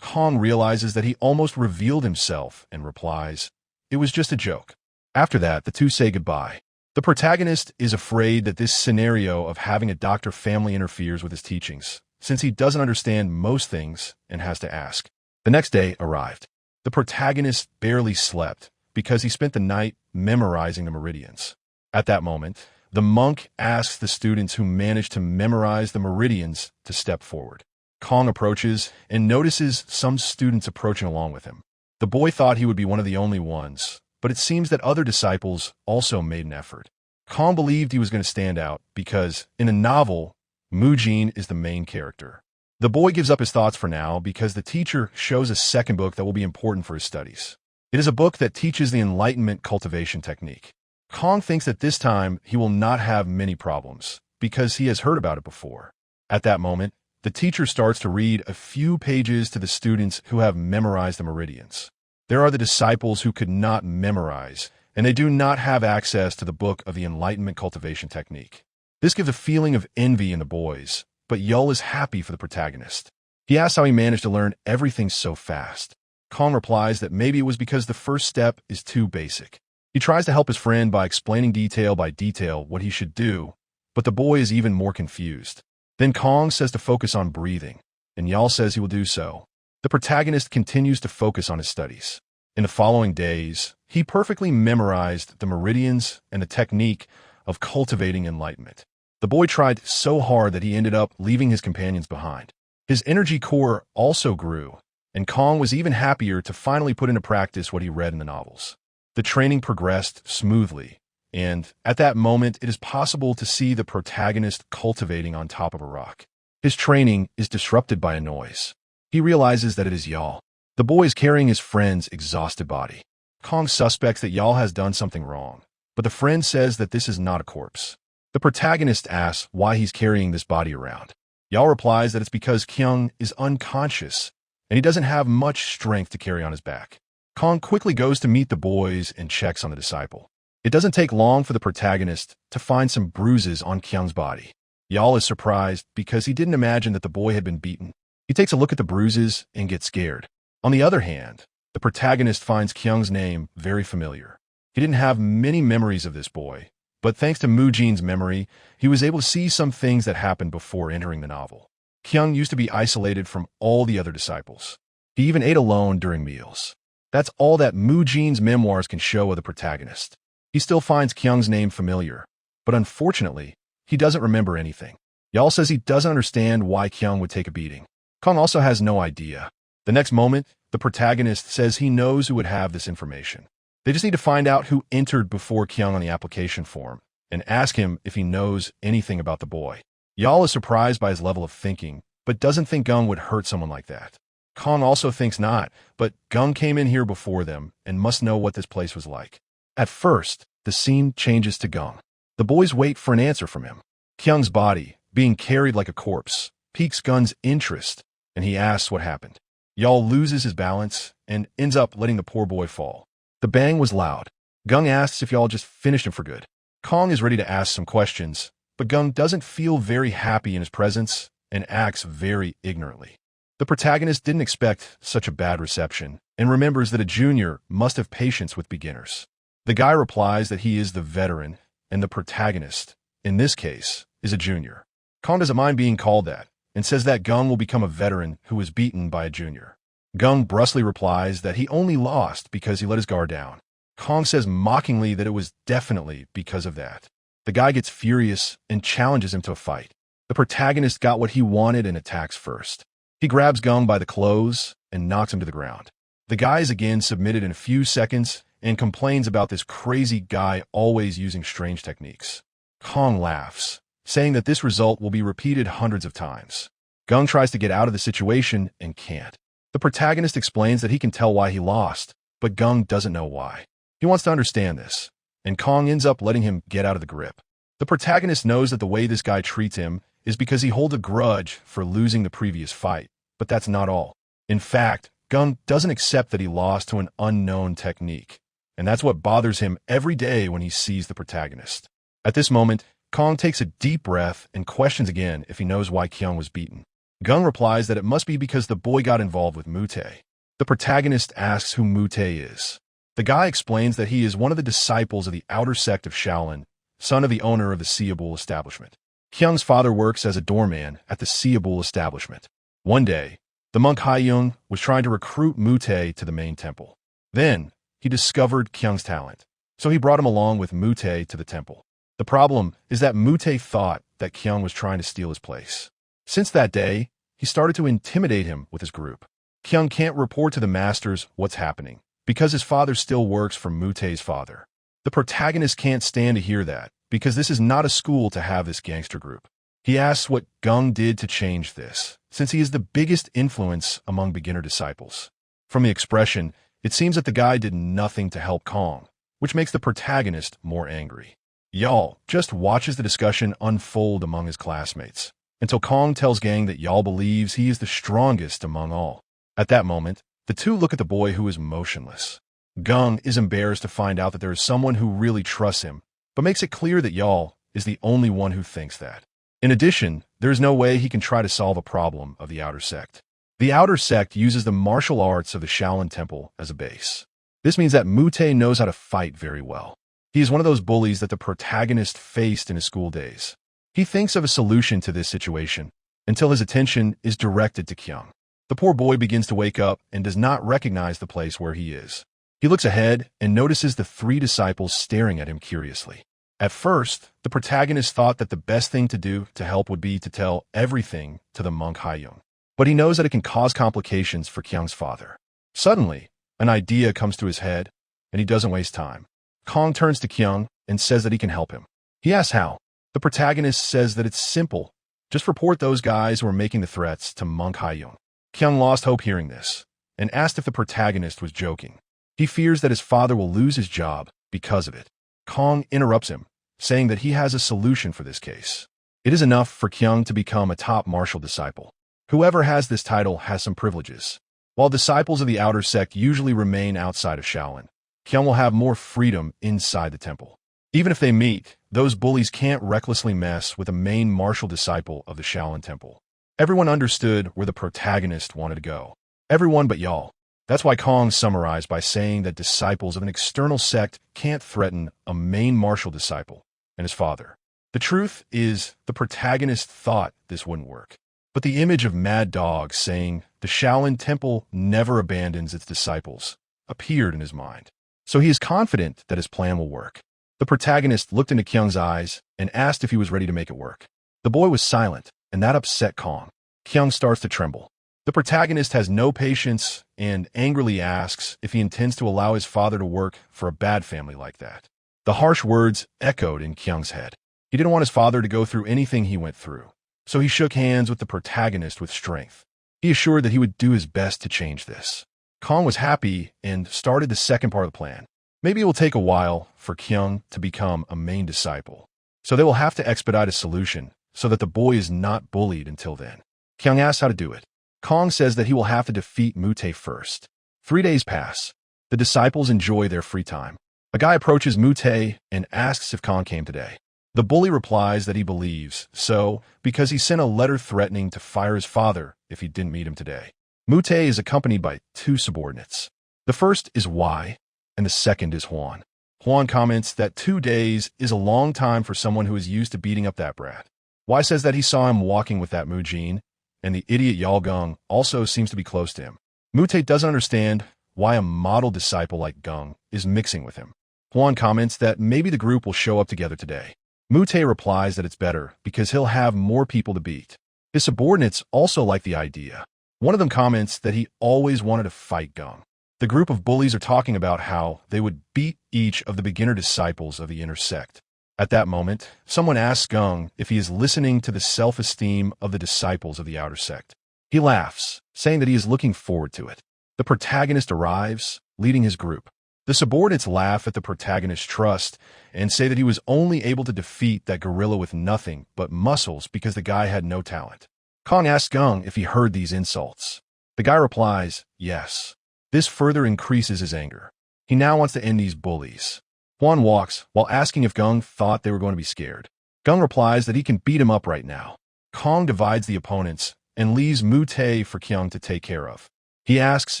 Kong realizes that he almost revealed himself and replies, "It was just a joke." After that, the two say goodbye. The protagonist is afraid that this scenario of having a doctor family interferes with his teachings, since he doesn't understand most things and has to ask. The next day arrived. The protagonist barely slept because he spent the night memorizing the meridians. At that moment, the monk asks the students who managed to memorize the meridians to step forward. Kong approaches and notices some students approaching along with him. The boy thought he would be one of the only ones, but it seems that other disciples also made an effort. Kong believed he was going to stand out because, in the novel, Mujin is the main character. The boy gives up his thoughts for now because the teacher shows a second book that will be important for his studies. It is a book that teaches the enlightenment cultivation technique. Kong thinks that this time he will not have many problems because he has heard about it before. At that moment, the teacher starts to read a few pages to the students who have memorized the meridians. There are the disciples who could not memorize, and they do not have access to the book of the enlightenment cultivation technique. This gives a feeling of envy in the boys, but Yul is happy for the protagonist. He asks how he managed to learn everything so fast. Kong replies that maybe it was because the first step is too basic. He tries to help his friend by explaining detail by detail what he should do, but the boy is even more confused. Then Kong says to focus on breathing, and Yul says he will do so. The protagonist continues to focus on his studies. In the following days, he perfectly memorized the meridians and the technique of cultivating enlightenment. The boy tried so hard that he ended up leaving his companions behind. His energy core also grew, and Kong was even happier to finally put into practice what he read in the novels. The training progressed smoothly, and at that moment it is possible to see the protagonist cultivating on top of a rock. His training is disrupted by a noise. He realizes that it is Yul. The boy is carrying his friend's exhausted body. Kong suspects that Yul has done something wrong, but the friend says that this is not a corpse. The protagonist asks why he's carrying this body around. Yul replies that it's because Kyung is unconscious, and he doesn't have much strength to carry on his back. Kong quickly goes to meet the boys and checks on the disciple. It doesn't take long for the protagonist to find some bruises on Kyung's body. Yul is surprised because he didn't imagine that the boy had been beaten. He takes a look at the bruises and gets scared. On the other hand, the protagonist finds Kyung's name very familiar. He didn't have many memories of this boy, but thanks to Mujin's memory, he was able to see some things that happened before entering the novel. Kyung used to be isolated from all the other disciples. He even ate alone during meals. That's all that Mujin's memoirs can show of the protagonist. He still finds Kyung's name familiar, but unfortunately, he doesn't remember anything. Yul says he doesn't understand why Kyung would take a beating. Kong also has no idea. The next moment, the protagonist says he knows who would have this information. They just need to find out who entered before Kyung on the application form and ask him if he knows anything about the boy. Yul is surprised by his level of thinking, but doesn't think Gung would hurt someone like that. Kong also thinks not, but Gung came in here before them and must know what this place was like. At first, the scene changes to Gung. The boys wait for an answer from him. Kyung's body, being carried like a corpse, piques Gung's interest, and he asks what happened. Yul loses his balance and ends up letting the poor boy fall. The bang was loud. Gung asks if Yul just finished him for good. Kong is ready to ask some questions, but Gung doesn't feel very happy in his presence and acts very ignorantly. The protagonist didn't expect such a bad reception and remembers that a junior must have patience with beginners. The guy replies that he is the veteran and the protagonist, in this case, is a junior. Kong doesn't mind being called that and says that Gung will become a veteran who was beaten by a junior. Gung brusquely replies that he only lost because he let his guard down. Kong says mockingly that it was definitely because of that. The guy gets furious and challenges him to a fight. The protagonist got what he wanted and attacks first. He grabs Gung by the clothes and knocks him to the ground. The guy is again submitted in a few seconds and complains about this crazy guy always using strange techniques. Kong laughs, saying that this result will be repeated hundreds of times. Gung tries to get out of the situation and can't. The protagonist explains that he can tell why he lost, but Gung doesn't know why. He wants to understand this, and Kong ends up letting him get out of the grip. The protagonist knows that the way this guy treats him is because he holds a grudge for losing the previous fight, but that's not all. In fact, Gung doesn't accept that he lost to an unknown technique, and that's what bothers him every day when he sees the protagonist. At this moment, Kong takes a deep breath and questions again if he knows why Kyung was beaten. Gung replies that it must be because the boy got involved with Mute. The protagonist asks who Mute is. The guy explains that he is one of the disciples of the outer sect of Shaolin, son of the owner of the Seeable establishment. Kyung's father works as a doorman at the Seeable establishment. One day, the monk Haiyung was trying to recruit Mute to the main temple. Then, he discovered Kyung's talent, so he brought him along with Mute to the temple. The problem is that Mute thought that Kyung was trying to steal his place. Since that day, he started to intimidate him with his group. Kyung can't report to the masters what's happening, because his father still works for Mute's father. The protagonist can't stand to hear that, because this is not a school to have this gangster group. He asks what Gung did to change this, since he is the biggest influence among beginner disciples. From the expression, it seems that the guy did nothing to help Kong, which makes the protagonist more angry. Yal just watches the discussion unfold among his classmates, until Kong tells Gang that Yal believes he is the strongest among all. At that moment, the two look at the boy who is motionless. Gung is embarrassed to find out that there is someone who really trusts him, but makes it clear that Yal is the only one who thinks that. In addition, there is no way he can try to solve a problem of the outer sect. The outer sect uses the martial arts of the Shaolin Temple as a base. This means that Mute knows how to fight very well. He is one of those bullies that the protagonist faced in his school days. He thinks of a solution to this situation until his attention is directed to Kyung. The poor boy begins to wake up and does not recognize the place where he is. He looks ahead and notices the three disciples staring at him curiously. At first, the protagonist thought that the best thing to do to help would be to tell everything to the monk Haiyung. But he knows that it can cause complications for Kyung's father. Suddenly, an idea comes to his head, and he doesn't waste time. Kong turns to Kyung and says that he can help him. He asks how. The protagonist says that it's simple. Just report those guys who are making the threats to monk Haiyung. Kyung lost hope hearing this, and asked if the protagonist was joking. He fears that his father will lose his job because of it. Kong interrupts him, saying that he has a solution for this case. It is enough for Kyung to become a top martial disciple. Whoever has this title has some privileges. While disciples of the outer sect usually remain outside of Shaolin, Kyung will have more freedom inside the temple. Even if they meet, those bullies can't recklessly mess with a main martial disciple of the Shaolin Temple. Everyone understood where the protagonist wanted to go. Everyone but Yal. That's why Kong summarized by saying that disciples of an external sect can't threaten a main martial disciple and his father. The truth is, the protagonist thought this wouldn't work. But the image of Mad Dog saying, "The Shaolin Temple never abandons its disciples," appeared in his mind. So he is confident that his plan will work. The protagonist looked into Kyung's eyes and asked if he was ready to make it work. The boy was silent, and that upset Kong. Kyung starts to tremble. The protagonist has no patience and angrily asks if he intends to allow his father to work for a bad family like that. The harsh words echoed in Kyung's head. He didn't want his father to go through anything he went through, so he shook hands with the protagonist with strength. He assured that he would do his best to change this. Kong was happy and started the second part of the plan. Maybe it will take a while for Kyung to become a main disciple, so they will have to expedite a solution so that the boy is not bullied until then. Kyung asks how to do it. Kong says that he will have to defeat Mute first. 3 days pass. The disciples enjoy their free time. A guy approaches Mute and asks if Kong came today. The bully replies that he believes so because he sent a letter threatening to fire his father if he didn't meet him today. Mute is accompanied by 2 subordinates. The first is Y, and the second is Huan. Huan comments that 2 days is a long time for someone who is used to beating up that brat. Y says that he saw him walking with that Mujin, and the idiot Yalgung also seems to be close to him. Mute doesn't understand why a model disciple like Gung is mixing with him. Huan comments that maybe the group will show up together today. Mute replies that it's better because he'll have more people to beat. His subordinates also like the idea. One of them comments that he always wanted to fight Gung. The group of bullies are talking about how they would beat each of the beginner disciples of the inner sect. At that moment, someone asks Gung if he is listening to the self-esteem of the disciples of the outer sect. He laughs, saying that he is looking forward to it. The protagonist arrives, leading his group. The subordinates laugh at the protagonist's trust and say that he was only able to defeat that gorilla with nothing but muscles because the guy had no talent. Kong asks Gung if he heard these insults. The guy replies, yes. This further increases his anger. He now wants to end these bullies. Huan walks while asking if Gung thought they were going to be scared. Gung replies that he can beat him up right now. Kong divides the opponents and leaves Mu-tae for Kyung to take care of. He asks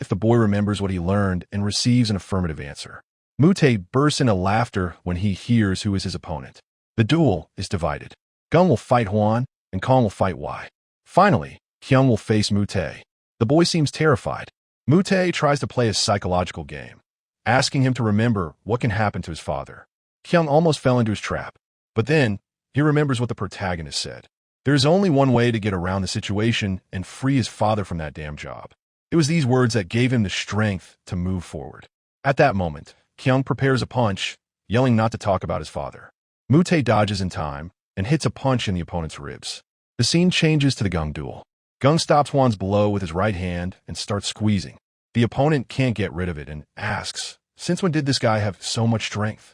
if the boy remembers what he learned and receives an affirmative answer. Mu-tae bursts into laughter when he hears who is his opponent. The duel is divided. Gung will fight Hwan, and Kong will fight Y. Finally, Kyung will face Mu-tae. The boy seems terrified. Mu-tae tries to play a psychological game, asking him to remember what can happen to his father. Kyung almost fell into his trap, but then he remembers what the protagonist said. There's only one way to get around the situation and free his father from that damn job. It was these words that gave him the strength to move forward. At that moment, Kyung prepares a punch, yelling not to talk about his father. Mu-tae dodges in time and hits a punch in the opponent's ribs. The scene changes to the Gung duel. Gung stops Hwan's blow with his right hand and starts squeezing. The opponent can't get rid of it and asks, since when did this guy have so much strength?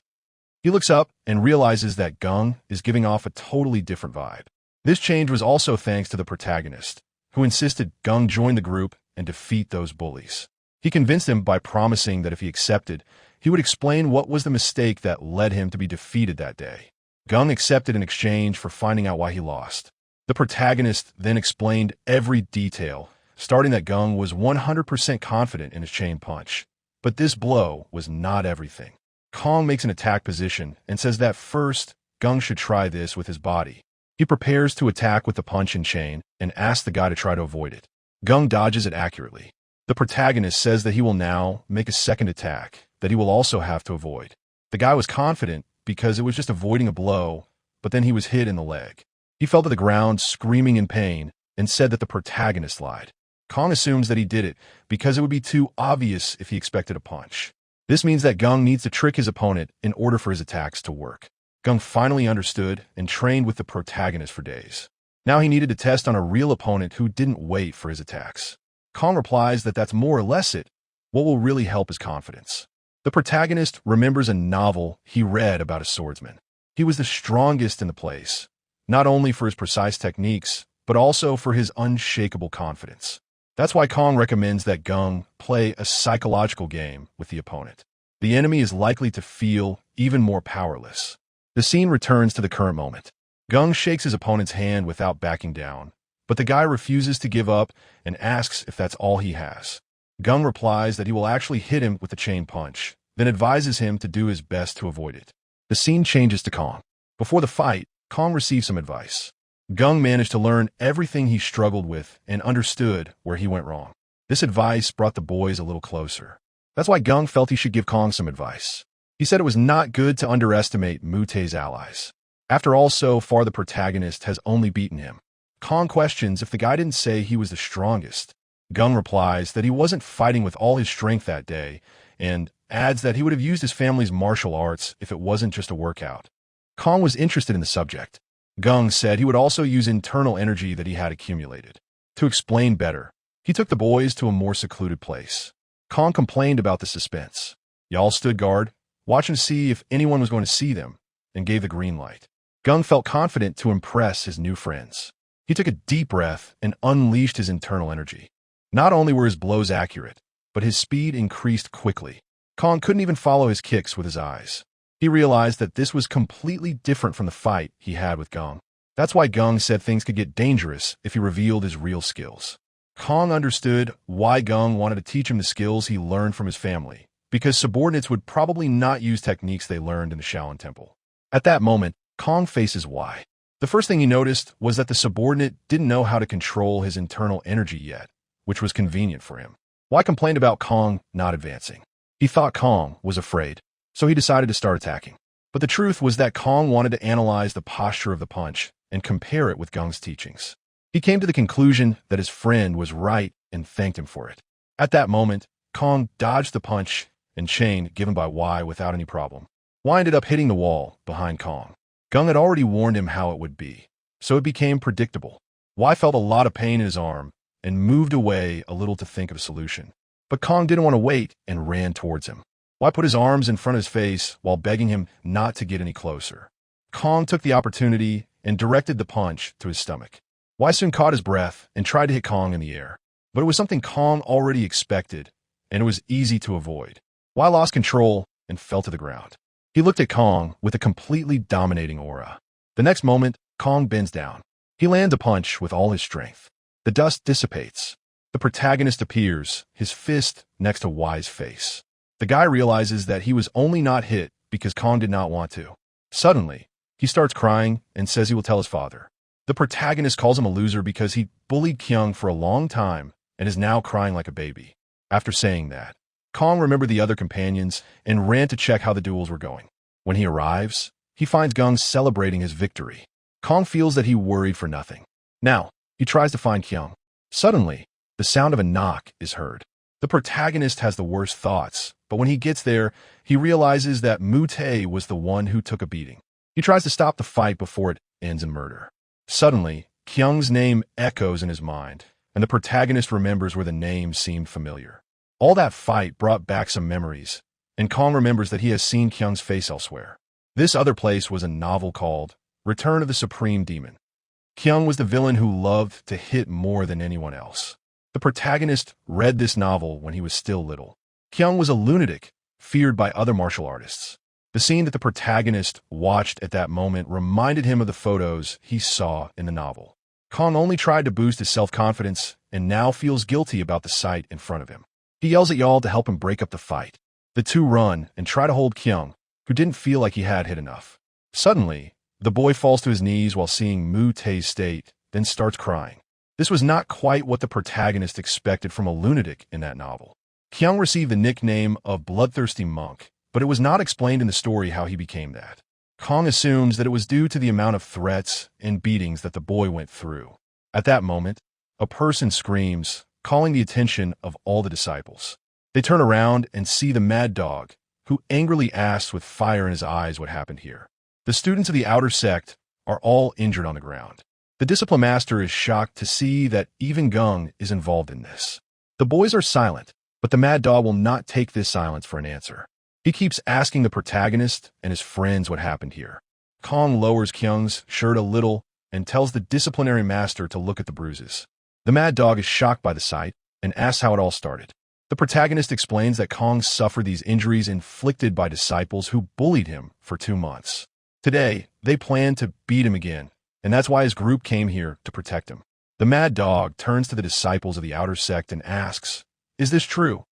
He looks up and realizes that Gung is giving off a totally different vibe. This change was also thanks to the protagonist, who insisted Gung join the group and defeat those bullies. He convinced him by promising that if he accepted, he would explain what was the mistake that led him to be defeated that day. Gung accepted in exchange for finding out why he lost. The protagonist then explained every detail, starting that Gung was 100% confident in his chain punch. But this blow was not everything. Kong makes an attack position and says that first, Gung should try this with his body. He prepares to attack with the punch and chain and asks the guy to try to avoid it. Gung dodges it accurately. The protagonist says that he will now make a second attack that he will also have to avoid. The guy was confident because it was just avoiding a blow, but then he was hit in the leg. He fell to the ground screaming in pain and said that the protagonist lied. Kong assumes that he did it because it would be too obvious if he expected a punch. This means that Gung needs to trick his opponent in order for his attacks to work. Gung finally understood and trained with the protagonist for days. Now he needed to test on a real opponent who didn't wait for his attacks. Kong replies that that's more or less it. What will really help his confidence? The protagonist remembers a novel he read about a swordsman. He was the strongest in the place, not only for his precise techniques, but also for his unshakable confidence. That's why Kong recommends that Gung play a psychological game with the opponent. The enemy is likely to feel even more powerless. The scene returns to the current moment. Gung shakes his opponent's hand without backing down, but the guy refuses to give up and asks if that's all he has. Gung replies that he will actually hit him with the chain punch, then advises him to do his best to avoid it. The scene changes to Kong. Before the fight, Kong receives some advice. Gung managed to learn everything he struggled with and understood where he went wrong. This advice brought the boys a little closer. That's why Gung felt he should give Kong some advice. He said it was not good to underestimate Mu-tae's allies. After all, so far the protagonist has only beaten him. Kong questions if the guy didn't say he was the strongest. Gung replies that he wasn't fighting with all his strength that day, and adds that he would have used his family's martial arts if it wasn't just a workout. Kong was interested in the subject. Gung said he would also use internal energy that he had accumulated. To explain better, he took the boys to a more secluded place. Kong complained about the suspense. Y'all stood guard, watching to see if anyone was going to see them, and gave the green light. Gung felt confident to impress his new friends. He took a deep breath and unleashed his internal energy. Not only were his blows accurate, but his speed increased quickly. Kong couldn't even follow his kicks with his eyes. He realized that this was completely different from the fight he had with Gung. That's why Gung said things could get dangerous if he revealed his real skills. Kong understood why Gung wanted to teach him the skills he learned from his family, because subordinates would probably not use techniques they learned in the Shaolin Temple. At that moment, Kong faces why. The first thing he noticed was that the subordinate didn't know how to control his internal energy yet, which was convenient for him. Why complained about Kong not advancing? He thought Kong was afraid, so he decided to start attacking. But the truth was that Kong wanted to analyze the posture of the punch and compare it with Gung's teachings. He came to the conclusion that his friend was right and thanked him for it. At that moment, Kong dodged the punch and chain given by Y without any problem. Y ended up hitting the wall behind Kong. Gung had already warned him how it would be, so it became predictable. Y felt a lot of pain in his arm and moved away a little to think of a solution. But Kong didn't want to wait and ran towards him. Y put his arms in front of his face while begging him not to get any closer. Kong took the opportunity and directed the punch to his stomach. Y soon caught his breath and tried to hit Kong in the air, but it was something Kong already expected, and it was easy to avoid. Y lost control and fell to the ground. He looked at Kong with a completely dominating aura. The next moment, Kong bends down. He lands a punch with all his strength. The dust dissipates. The protagonist appears, his fist next to Y's face. The guy realizes that he was only not hit because Kong did not want to. Suddenly, he starts crying and says he will tell his father. The protagonist calls him a loser because he bullied Kyung for a long time and is now crying like a baby. After saying that, Kong remembered the other companions and ran to check how the duels were going. When he arrives, he finds Gung celebrating his victory. Kong feels that he worried for nothing. Now, he tries to find Kyung. Suddenly, the sound of a knock is heard. The protagonist has the worst thoughts, but when he gets there, he realizes that Mu-tae was the one who took a beating. He tries to stop the fight before it ends in murder. Suddenly, Kyung's name echoes in his mind, and the protagonist remembers where the name seemed familiar. All that fight brought back some memories, and Kong remembers that he has seen Kyung's face elsewhere. This other place was a novel called Return of the Supreme Demon. Kyung was the villain who loved to hit more than anyone else. The protagonist read this novel when he was still little. Kyung was a lunatic, feared by other martial artists. The scene that the protagonist watched at that moment reminded him of the photos he saw in the novel. Kong only tried to boost his self-confidence and now feels guilty about the sight in front of him. He yells at Yael to help him break up the fight. The two run and try to hold Kyung, who didn't feel like he had hit enough. Suddenly, the boy falls to his knees while seeing Mu-tae's state, then starts crying. This was not quite what the protagonist expected from a lunatic in that novel. Kyung received the nickname of Bloodthirsty Monk, but it was not explained in the story how he became that. Kong assumes that it was due to the amount of threats and beatings that the boy went through. At that moment, a person screams, calling the attention of all the disciples. They turn around and see the mad dog, who angrily asks with fire in his eyes what happened here. The students of the outer sect are all injured on the ground. The discipline master is shocked to see that even Gung is involved in this. The boys are silent, but the mad dog will not take this silence for an answer. He keeps asking the protagonist and his friends what happened here. Kong lowers Kyung's shirt a little and tells the disciplinary master to look at the bruises. The mad dog is shocked by the sight and asks how it all started. The protagonist explains that Kong suffered these injuries inflicted by disciples who bullied him for 2 months. Today, they plan to beat him again, and that's why his group came here to protect him. The mad dog turns to the disciples of the outer sect and asks, "Is this true?"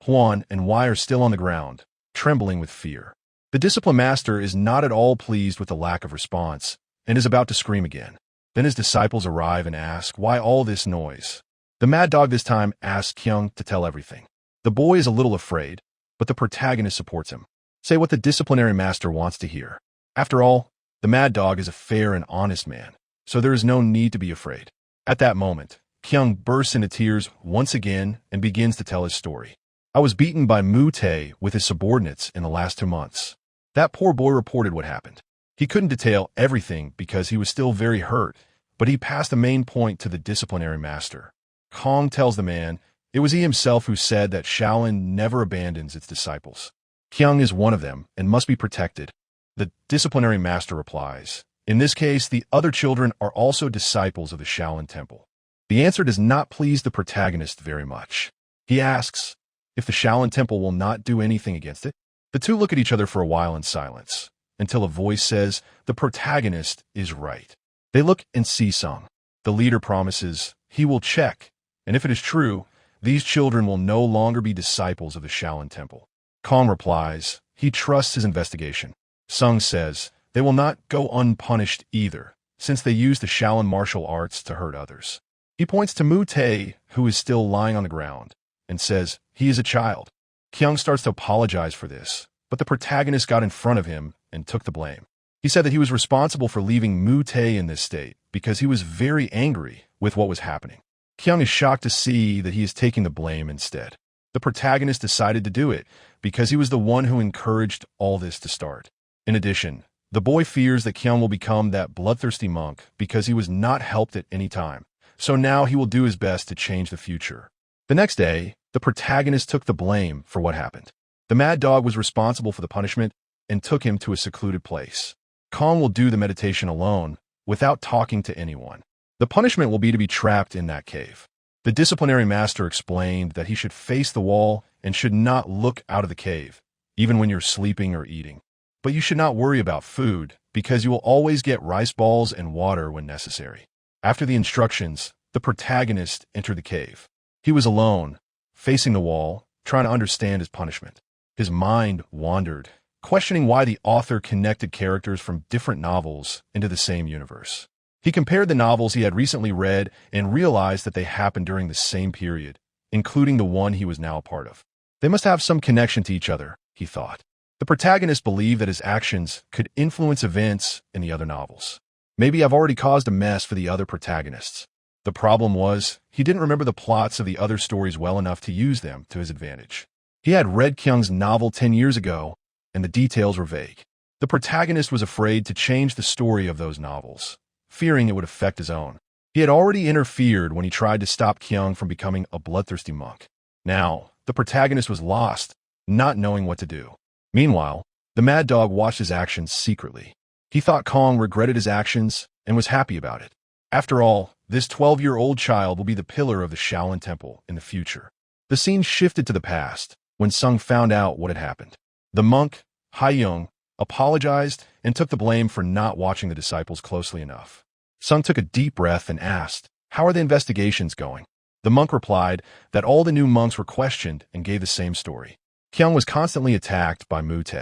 Huan and Wei are still on the ground, trembling with fear. The discipline master is not at all pleased with the lack of response and is about to scream again. Then his disciples arrive and ask, "Why all this noise?" The mad dog this time asks Kyung to tell everything. The boy is a little afraid, but the protagonist supports him. Say what the disciplinary master wants to hear. After all, the mad dog is a fair and honest man, so there is no need to be afraid. At that moment, Kyung bursts into tears once again and begins to tell his story. "I was beaten by Mu-tae with his subordinates in the last 2 months. That poor boy reported what happened. He couldn't detail everything because he was still very hurt, but he passed the main point to the disciplinary master. Kong tells the man it was he himself who said that Shaolin never abandons its disciples. Kyung is one of them and must be protected. The disciplinary master replies, in this case, the other children are also disciples of the Shaolin Temple. The answer does not please the protagonist very much. He asks if the Shaolin Temple will not do anything against it. The two look at each other for a while in silence, until a voice says the protagonist is right. They look and see Sung. The leader promises he will check, and if it is true, these children will no longer be disciples of the Shaolin Temple. Kong replies he trusts his investigation. Sung says they will not go unpunished either, since they use the Shaolin martial arts to hurt others. He points to Mu-tae, who is still lying on the ground, and says he is a child. Kyung starts to apologize for this, but the protagonist got in front of him and took the blame. He said that he was responsible for leaving Mu-tae in this state because he was very angry with what was happening. Kyung is shocked to see that he is taking the blame instead. The protagonist decided to do it because he was the one who encouraged all this to start. In addition, the boy fears that Kyung will become that bloodthirsty monk because he was not helped at any time, so now he will do his best to change the future. The next day, the protagonist took the blame for what happened. The mad dog was responsible for the punishment and took him to a secluded place. Kong will do the meditation alone without talking to anyone. The punishment will be to be trapped in that cave. The disciplinary master explained that he should face the wall and should not look out of the cave, even when you're sleeping or eating. But you should not worry about food because you will always get rice balls and water when necessary. After the instructions, the protagonist entered the cave. He was alone, facing the wall, trying to understand his punishment. His mind wandered, questioning why the author connected characters from different novels into the same universe. He compared the novels he had recently read and realized that they happened during the same period, including the one he was now a part of. They must have some connection to each other, he thought. The protagonist believed that his actions could influence events in the other novels. Maybe I've already caused a mess for the other protagonists. The problem was, he didn't remember the plots of the other stories well enough to use them to his advantage. He had read Kyung's novel 10 years ago, and the details were vague. The protagonist was afraid to change the story of those novels, fearing it would affect his own. He had already interfered when he tried to stop Kyung from becoming a bloodthirsty monk. Now, the protagonist was lost, not knowing what to do. Meanwhile, the mad dog watched his actions secretly. He thought Kong regretted his actions and was happy about it. After all, this 12-year-old child will be the pillar of the Shaolin Temple in the future. The scene shifted to the past, when Sung found out what had happened. The monk, Haiyung, apologized and took the blame for not watching the disciples closely enough. Sung took a deep breath and asked, "How are the investigations going?" The monk replied that all the new monks were questioned and gave the same story. Kyung was constantly attacked by Mute.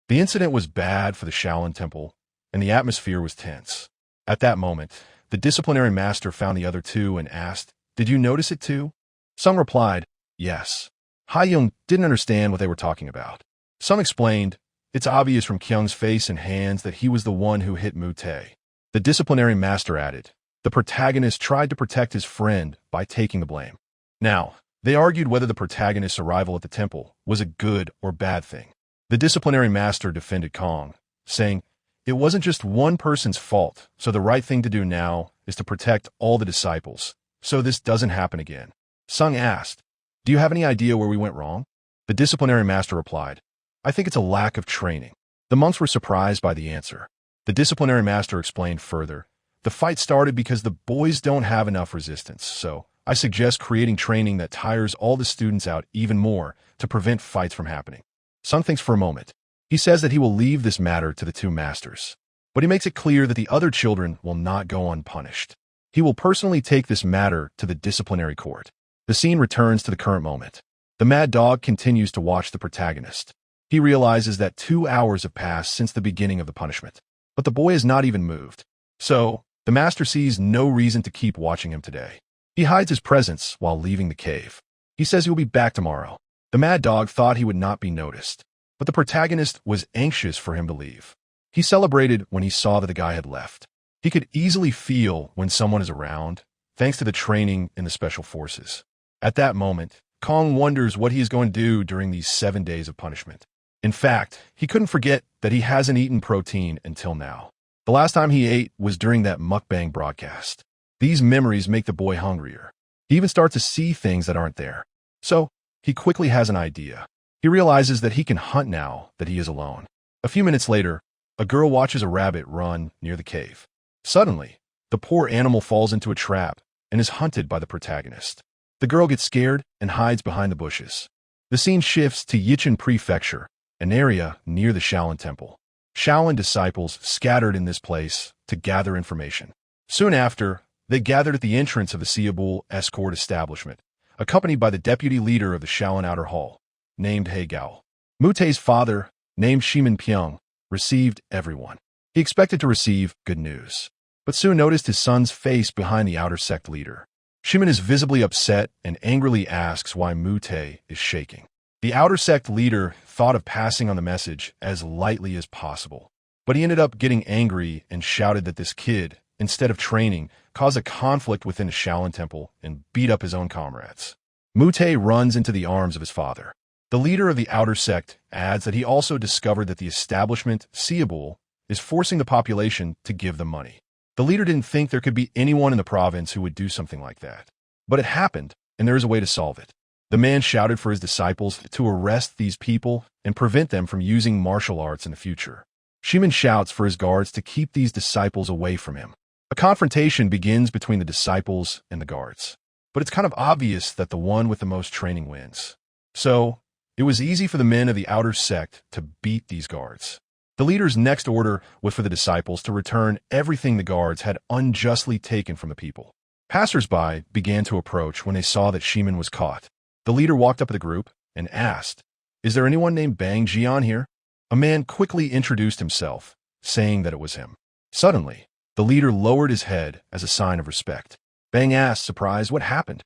The incident was bad for the Shaolin Temple, and the atmosphere was tense. At that moment, the disciplinary master found the other two and asked, "Did you notice it too?" Sung replied, "Yes." Haiyung didn't understand what they were talking about. Sung explained, "It's obvious from Kyung's face and hands that he was the one who hit Mute." The disciplinary master added, "The protagonist tried to protect his friend by taking the blame." Now, they argued whether the protagonist's arrival at the temple was a good or bad thing. The disciplinary master defended Kong, saying, "It wasn't just one person's fault, so the right thing to do now is to protect all the disciples, so this doesn't happen again." Sung asked, "Do you have any idea where we went wrong?" The disciplinary master replied, "I think it's a lack of training." The monks were surprised by the answer. The disciplinary master explained further, "The fight started because the boys don't have enough resistance, so I suggest creating training that tires all the students out even more to prevent fights from happening." Sung thinks for a moment. He says that he will leave this matter to the two masters, but he makes it clear that the other children will not go unpunished. He will personally take this matter to the disciplinary court. The scene returns to the current moment. The mad dog continues to watch the protagonist. He realizes that 2 hours have passed since the beginning of the punishment, but the boy has not even moved. So, the master sees no reason to keep watching him today. He hides his presence while leaving the cave. He says he will be back tomorrow. The mad dog thought he would not be noticed, but the protagonist was anxious for him to leave. He celebrated when he saw that the guy had left. He could easily feel when someone is around, thanks to the training in the special forces. At that moment, Kong wonders what he is going to do during these 7 days of punishment. In fact, he couldn't forget that he hasn't eaten protein until now. The last time he ate was during that mukbang broadcast. These memories make the boy hungrier. He even starts to see things that aren't there. So, he quickly has an idea. He realizes that he can hunt now that he is alone. A few minutes later, a girl watches a rabbit run near the cave. Suddenly, the poor animal falls into a trap and is hunted by the protagonist. The girl gets scared and hides behind the bushes. The scene shifts to Yichun Prefecture, an area near the Shaolin Temple. Shaolin disciples scattered in this place to gather information. Soon after, they gathered at the entrance of the Siabul escort establishment, accompanied by the deputy leader of the Shaolin Outer Hall, named He Gao. Mute's father, named Shimin Pyong, received everyone. He expected to receive good news, but soon noticed his son's face behind the outer sect leader. Shimin is visibly upset and angrily asks why Mute is shaking. The outer sect leader thought of passing on the message as lightly as possible, but he ended up getting angry and shouted that this kid, instead of training, caused a conflict within the Shaolin Temple and beat up his own comrades. Mute runs into the arms of his father. The leader of the outer sect adds that he also discovered that the establishment, Siabul, is forcing the population to give them money. The leader didn't think there could be anyone in the province who would do something like that. But it happened, and there is a way to solve it. The man shouted for his disciples to arrest these people and prevent them from using martial arts in the future. Shimin shouts for his guards to keep these disciples away from him. A confrontation begins between the disciples and the guards. But it's kind of obvious that the one with the most training wins. So, it was easy for the men of the outer sect to beat these guards. The leader's next order was for the disciples to return everything the guards had unjustly taken from the people. Passers-by began to approach when they saw that Shimin was caught. The leader walked up to the group and asked, "Is there anyone named Bang Jian here?" A man quickly introduced himself, saying that it was him. Suddenly, the leader lowered his head as a sign of respect. Bang asked, surprised, what happened?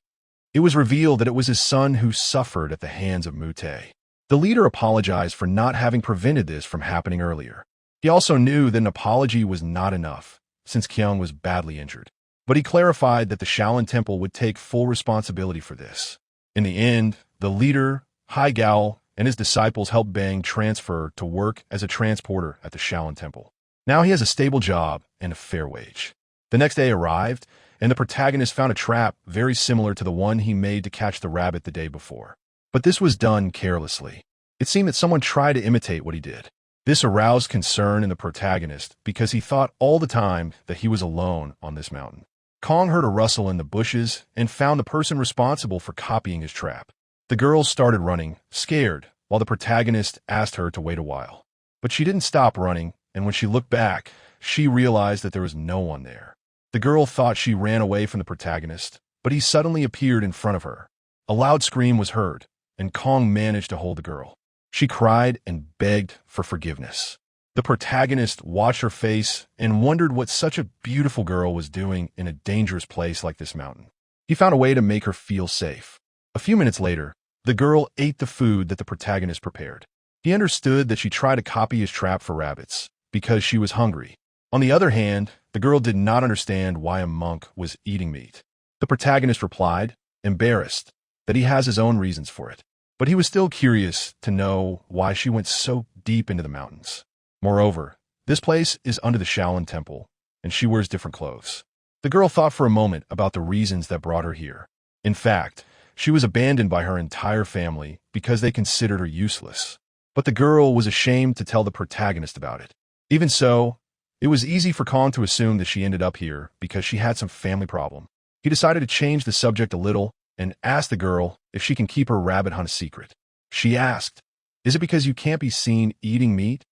It was revealed that it was his son who suffered at the hands of Mute. The leader apologized for not having prevented this from happening earlier. He also knew that an apology was not enough, since Kyung was badly injured. But he clarified that the Shaolin Temple would take full responsibility for this. In the end, the leader, Hai Gao, and his disciples helped Bang transfer to work as a transporter at the Shaolin Temple. Now he has a stable job and a fair wage. The next day arrived, and the protagonist found a trap very similar to the one he made to catch the rabbit the day before. But this was done carelessly. It seemed that someone tried to imitate what he did. This aroused concern in the protagonist because he thought all the time that he was alone on this mountain. Kong heard a rustle in the bushes and found the person responsible for copying his trap. The girl started running, scared, while the protagonist asked her to wait a while. But she didn't stop running, and when she looked back, she realized that there was no one there. The girl thought she ran away from the protagonist, but he suddenly appeared in front of her. A loud scream was heard, and Kong managed to hold the girl. She cried and begged for forgiveness. The protagonist watched her face and wondered what such a beautiful girl was doing in a dangerous place like this mountain. He found a way to make her feel safe. A few minutes later, the girl ate the food that the protagonist prepared. He understood that she tried to copy his trap for rabbits because she was hungry. On the other hand, the girl did not understand why a monk was eating meat. The protagonist replied, embarrassed, that he has his own reasons for it. But he was still curious to know why she went so deep into the mountains. Moreover, this place is under the Shaolin Temple, and she wears different clothes. The girl thought for a moment about the reasons that brought her here. In fact, she was abandoned by her entire family because they considered her useless. But the girl was ashamed to tell the protagonist about it. Even so, it was easy for Kong to assume that she ended up here because she had some family problem. He decided to change the subject a little and asked the girl if she can keep her rabbit hunt a secret. She asked, "Is it because you can't be seen eating meat?"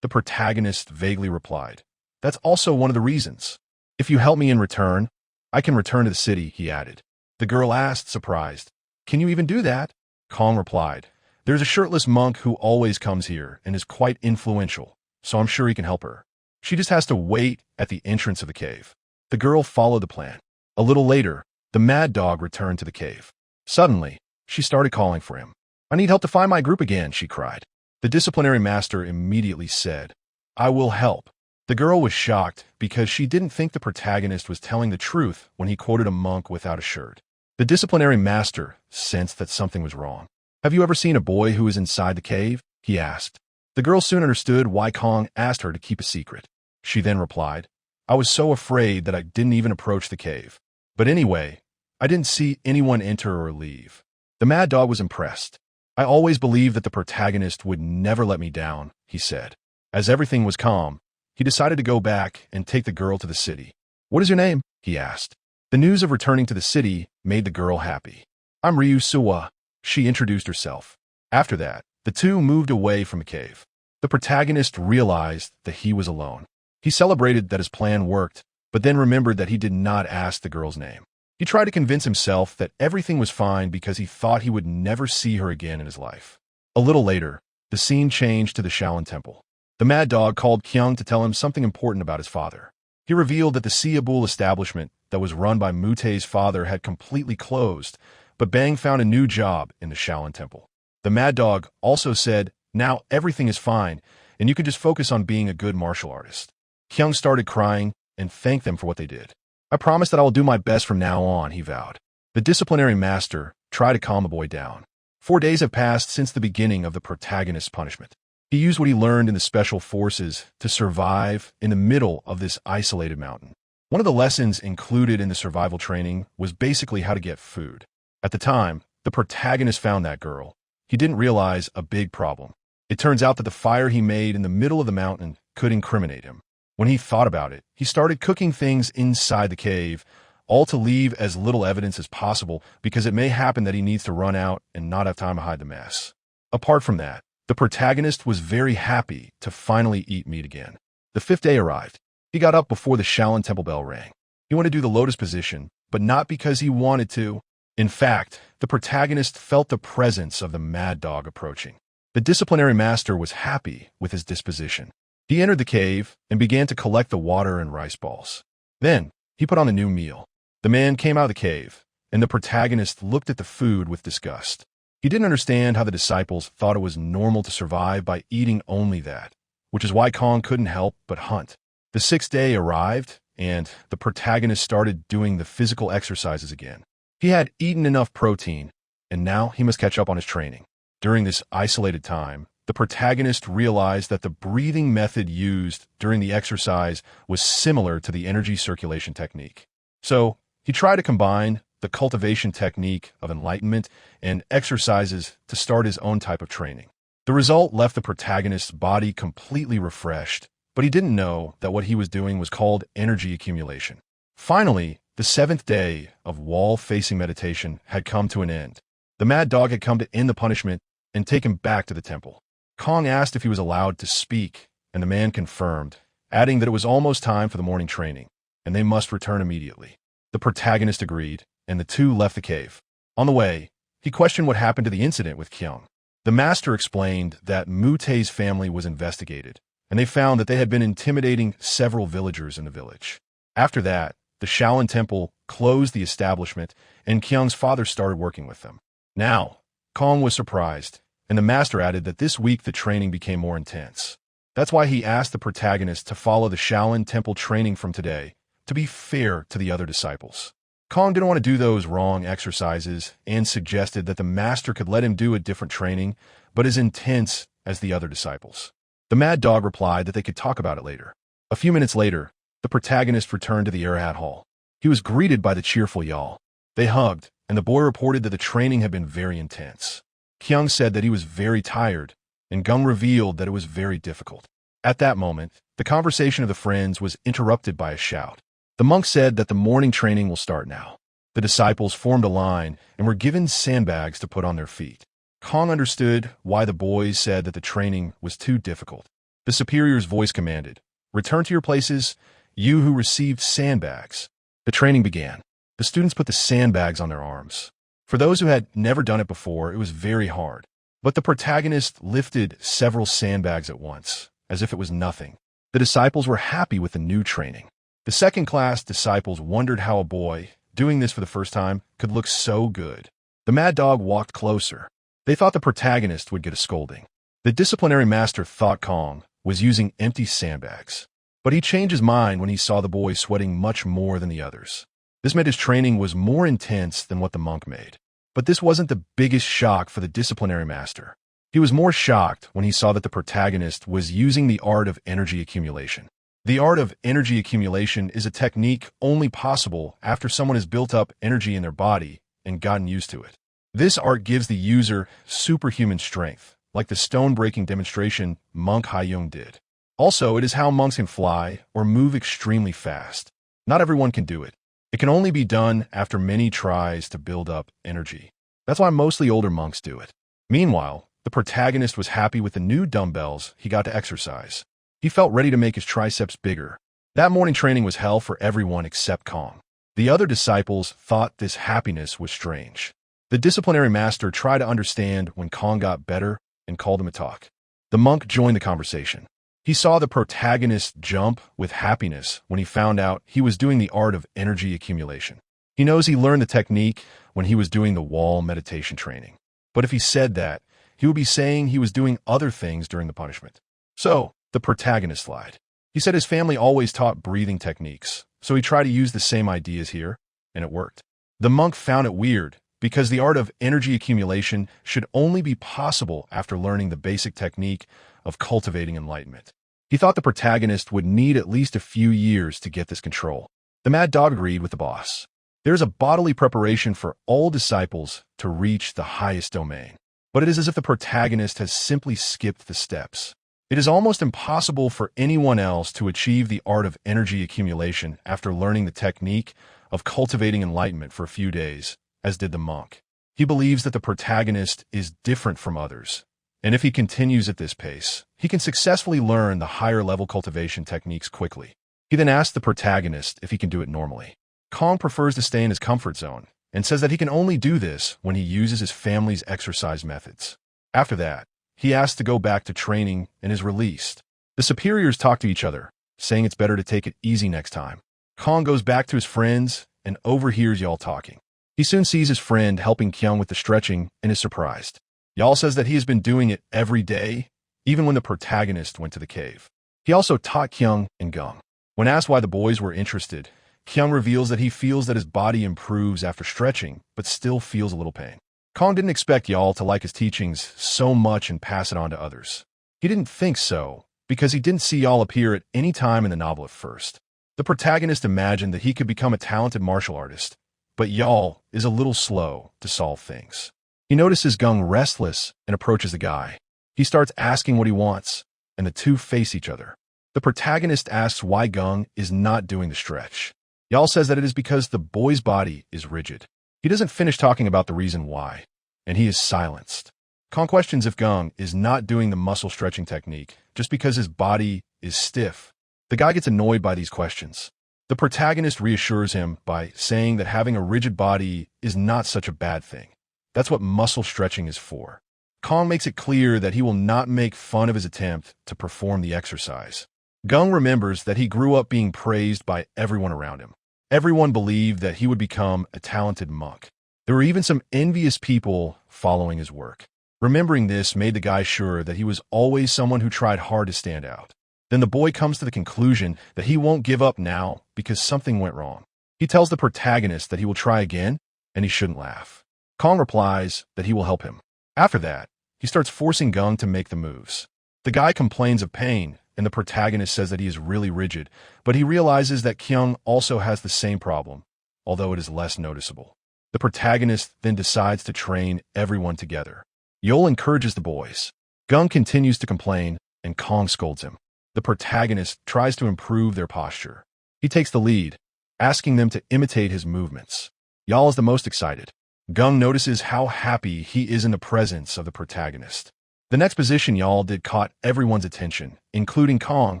The protagonist vaguely replied, "That's also one of the reasons. If you help me in return, I can return to the city," he added. The girl asked, surprised, "Can you even do that?" Kong replied, "There's a shirtless monk who always comes here and is quite influential, so I'm sure he can help her. She just has to wait at the entrance of the cave." The girl followed the plan. A little later, the mad dog returned to the cave. Suddenly, she started calling for him. "I need help to find my group again," she cried. The disciplinary master immediately said, "I will help." The girl was shocked because she didn't think the protagonist was telling the truth when he quoted a monk without a shirt. The disciplinary master sensed that something was wrong. "Have you ever seen a boy who is inside the cave?" he asked. The girl soon understood why Kong asked her to keep a secret. She then replied, "I was so afraid that I didn't even approach the cave. But anyway, I didn't see anyone enter or leave." The mad dog was impressed. "I always believed that the protagonist would never let me down," he said. As everything was calm, he decided to go back and take the girl to the city. "What is your name?" he asked. The news of returning to the city made the girl happy. "I'm Ryu Suwa," she introduced herself. After that, the two moved away from the cave. The protagonist realized that he was alone. He celebrated that his plan worked, but then remembered that he did not ask the girl's name. He tried to convince himself that everything was fine because he thought he would never see her again in his life. A little later, the scene changed to the Shaolin Temple. The mad dog called Kyung to tell him something important about his father. He revealed that the Siabul establishment that was run by Mute's father had completely closed, but Bang found a new job in the Shaolin Temple. The mad dog also said, "Now everything is fine, and you can just focus on being a good martial artist." Kyung started crying and thanked them for what they did. "I promise that I will do my best from now on," he vowed. The disciplinary master tried to calm the boy down. 4 days have passed since the beginning of the protagonist's punishment. He used what he learned in the special forces to survive in the middle of this isolated mountain. One of the lessons included in the survival training was basically how to get food. At the time, the protagonist found that girl. He didn't realize a big problem. It turns out that the fire he made in the middle of the mountain could incriminate him. When he thought about it, he started cooking things inside the cave, all to leave as little evidence as possible because it may happen that he needs to run out and not have time to hide the mess. Apart from that, The protagonist was very happy to finally eat meat again. The 5th day arrived. He got up before the Shaolin temple bell rang. He wanted to do the lotus position, but not because he wanted to. In fact, the protagonist felt the presence of the mad dog approaching. The disciplinary master was happy with his disposition. He entered the cave and began to collect the water and rice balls. Then, he put on a new meal. The man came out of the cave, and the protagonist looked at the food with disgust. He didn't understand how the disciples thought it was normal to survive by eating only that, which is why Kong couldn't help but hunt. The 6th day arrived, and the protagonist started doing the physical exercises again. He had eaten enough protein, and now he must catch up on his training. During this isolated time, the protagonist realized that the breathing method used during the exercise was similar to the energy circulation technique. So, he tried to combine the cultivation technique of enlightenment and exercises to start his own type of training. The result left the protagonist's body completely refreshed, but he didn't know that what he was doing was called energy accumulation. Finally, the 7th day of wall-facing meditation had come to an end. The mad dog had come to end the punishment and take him back to the temple. Kong asked if he was allowed to speak, and the man confirmed, adding that it was almost time for the morning training, and they must return immediately. The protagonist agreed, and the two left the cave. On the way, he questioned what happened to the incident with Kyung. The master explained that Mutei's family was investigated, and they found that they had been intimidating several villagers in the village. After that, the Shaolin temple closed the establishment, and Kyung's father started working with them. Now, Kong was surprised, and the master added that this week the training became more intense. That's why he asked the protagonist to follow the Shaolin temple training from today, to be fair to the other disciples. Kong didn't want to do those wrong exercises and suggested that the master could let him do a different training, but as intense as the other disciples. The mad dog replied that they could talk about it later. A few minutes later, the protagonist returned to the Arahat Hall. He was greeted by the cheerful Yael. They hugged, and the boy reported that the training had been very intense. Kyung said that he was very tired, and Gung revealed that it was very difficult. At that moment, the conversation of the friends was interrupted by a shout. The monk said that the morning training will start now. The disciples formed a line and were given sandbags to put on their feet. Kong understood why the boys said that the training was too difficult. The superior's voice commanded, "Return to your places, you who received sandbags." The training began. The students put the sandbags on their arms. For those who had never done it before, it was very hard. But the protagonist lifted several sandbags at once, as if it was nothing. The disciples were happy with the new training. The second-class disciples wondered how a boy, doing this for the first time, could look so good. The mad dog walked closer. They thought the protagonist would get a scolding. The disciplinary master thought Kong was using empty sandbags. But he changed his mind when he saw the boy sweating much more than the others. This meant his training was more intense than what the monk made. But this wasn't the biggest shock for the disciplinary master. He was more shocked when he saw that the protagonist was using the art of energy accumulation. The art of energy accumulation is a technique only possible after someone has built up energy in their body and gotten used to it. This art gives the user superhuman strength, like the stone-breaking demonstration Monk Haiyong did. Also, it is how monks can fly or move extremely fast. Not everyone can do it. It can only be done after many tries to build up energy. That's why mostly older monks do it. Meanwhile, the protagonist was happy with the new dumbbells he got to exercise. He felt ready to make his triceps bigger. That morning training was hell for everyone except Kong. The other disciples thought this happiness was strange. The disciplinary master tried to understand when Kong got better and called him a talk. The monk joined the conversation. He saw the protagonist jump with happiness when he found out he was doing the art of energy accumulation. He knows he learned the technique when he was doing the wall meditation training. But if he said that, he would be saying he was doing other things during the punishment. So, the protagonist lied. He said his family always taught breathing techniques, so he tried to use the same ideas here, and it worked. The monk found it weird, because the art of energy accumulation should only be possible after learning the basic technique of cultivating enlightenment. He thought the protagonist would need at least a few years to get this control. The mad dog agreed with the boss. There is a bodily preparation for all disciples to reach the highest domain, but it is as if the protagonist has simply skipped the steps. It is almost impossible for anyone else to achieve the art of energy accumulation after learning the technique of cultivating enlightenment for a few days, as did the monk. He believes that the protagonist is different from others, And if he continues at this pace, he can successfully learn the higher-level cultivation techniques quickly. He then asks the protagonist if he can do it normally. Kong prefers to stay in his comfort zone and says that he can only do this when he uses his family's exercise methods. After that, he asks to go back to training and is released. The superiors talk to each other, saying it's better to take it easy next time. Kong goes back to his friends and overhears y'all talking. He soon sees his friend helping Kyung with the stretching and is surprised. Y'all says that he has been doing it every day, even when the protagonist went to the cave. He also taught Kyung and Gung. When asked why the boys were interested, Kyung reveals that he feels that his body improves after stretching, but still feels a little pain. Kong didn't expect y'all to like his teachings so much and pass it on to others. He didn't think so, because he didn't see y'all appear at any time in the novel at first. The protagonist imagined that he could become a talented martial artist, but y'all is a little slow to solve things. He notices Gung restless and approaches the guy. He starts asking what he wants, and the two face each other. The protagonist asks why Gung is not doing the stretch. Y'all says that it is because the boy's body is rigid. He doesn't finish talking about the reason why, and he is silenced. Kong questions if Gung is not doing the muscle stretching technique just because his body is stiff. The guy gets annoyed by these questions. The protagonist reassures him by saying that having a rigid body is not such a bad thing. That's what muscle stretching is for. Kong makes it clear that he will not make fun of his attempt to perform the exercise. Gung remembers that he grew up being praised by everyone around him. Everyone believed that he would become a talented monk. There were even some envious people following his work. Remembering this made the guy sure that he was always someone who tried hard to stand out. Then the boy comes to the conclusion that he won't give up now because something went wrong. He tells the protagonist that he will try again, and he shouldn't laugh. Kong replies that he will help him. After that, he starts forcing Gung to make the moves. The guy complains of pain, and the protagonist says that he is really rigid, but he realizes that Kyung also has the same problem, although it is less noticeable. The protagonist then decides to train everyone together. Yeol encourages the boys. Gung continues to complain, and Kong scolds him. The protagonist tries to improve their posture. He takes the lead, asking them to imitate his movements. Yeol is the most excited. Gung notices how happy he is in the presence of the protagonist. The next position Yeol did caught everyone's attention, including Kong,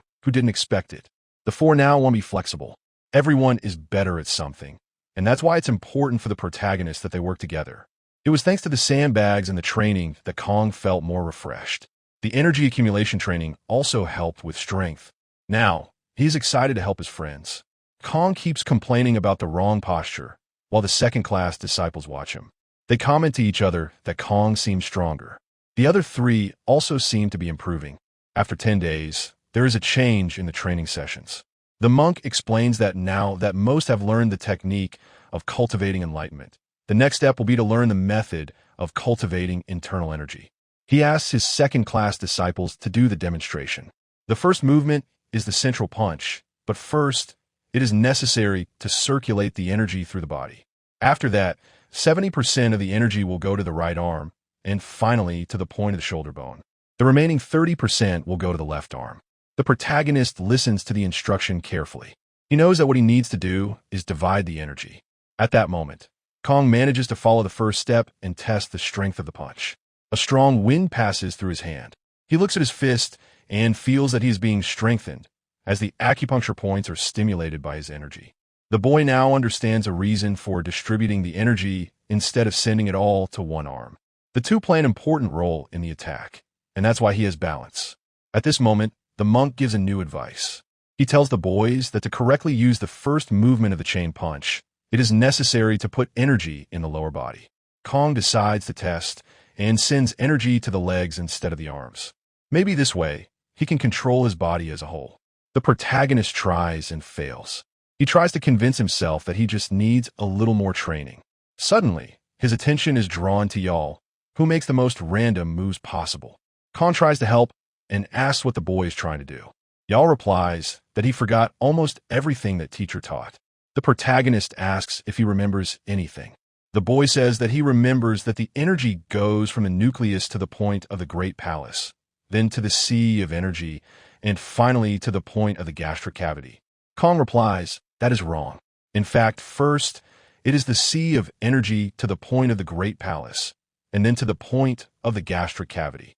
who didn't expect it. The four now want to be flexible. Everyone is better at something, and that's why it's important for the protagonist that they work together. It was thanks to the sandbags and the training that Kong felt more refreshed. The energy accumulation training also helped with strength. Now, he's excited to help his friends. Kong keeps complaining about the wrong posture, while the second-class disciples watch him. They comment to each other that Kong seems stronger. The other three also seem to be improving. After 10 days, there is a change in the training sessions. The monk explains that now that most have learned the technique of cultivating enlightenment, the next step will be to learn the method of cultivating internal energy. He asks his second-class disciples to do the demonstration. The first movement is the central punch, but first, it is necessary to circulate the energy through the body. After that, 70% of the energy will go to the right arm, and finally to the point of the shoulder bone. The remaining 30% will go to the left arm. The protagonist listens to the instruction carefully. He knows that what he needs to do is divide the energy. At that moment, Kong manages to follow the first step and test the strength of the punch. A strong wind passes through his hand. He looks at his fist and feels that he is being strengthened, as the acupuncture points are stimulated by his energy. The boy now understands a reason for distributing the energy instead of sending it all to one arm. The two play an important role in the attack, and that's why he has balance. At this moment, the monk gives a new advice. He tells the boys that to correctly use the first movement of the chain punch, it is necessary to put energy in the lower body. Kong decides to test and sends energy to the legs instead of the arms. Maybe this way, he can control his body as a whole. The protagonist tries and fails. He tries to convince himself that he just needs a little more training. Suddenly, his attention is drawn to Yeol, who makes the most random moves possible. Kong tries to help and asks what the boy is trying to do. Yeol replies that he forgot almost everything that teacher taught. The protagonist asks if he remembers anything. The boy says that he remembers that the energy goes from the nucleus to the point of the great palace, then to the sea of energy, and finally to the point of the gastric cavity. Kong replies, that is wrong. In fact, first, it is the sea of energy to the point of the great palace, and then to the point of the gastric cavity.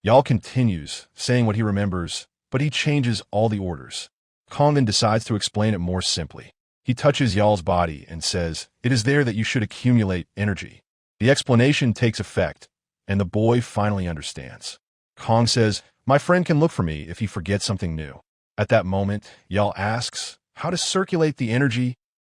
Yal continues, saying what he remembers, but he changes all the orders. Kong then decides to explain it more simply. He touches Yal's body and says, "It is there that you should accumulate energy." The explanation takes effect, and the boy finally understands. Kong says, "My friend can look for me if he forgets something new." At that moment, Yal asks, "How to circulate the energy?"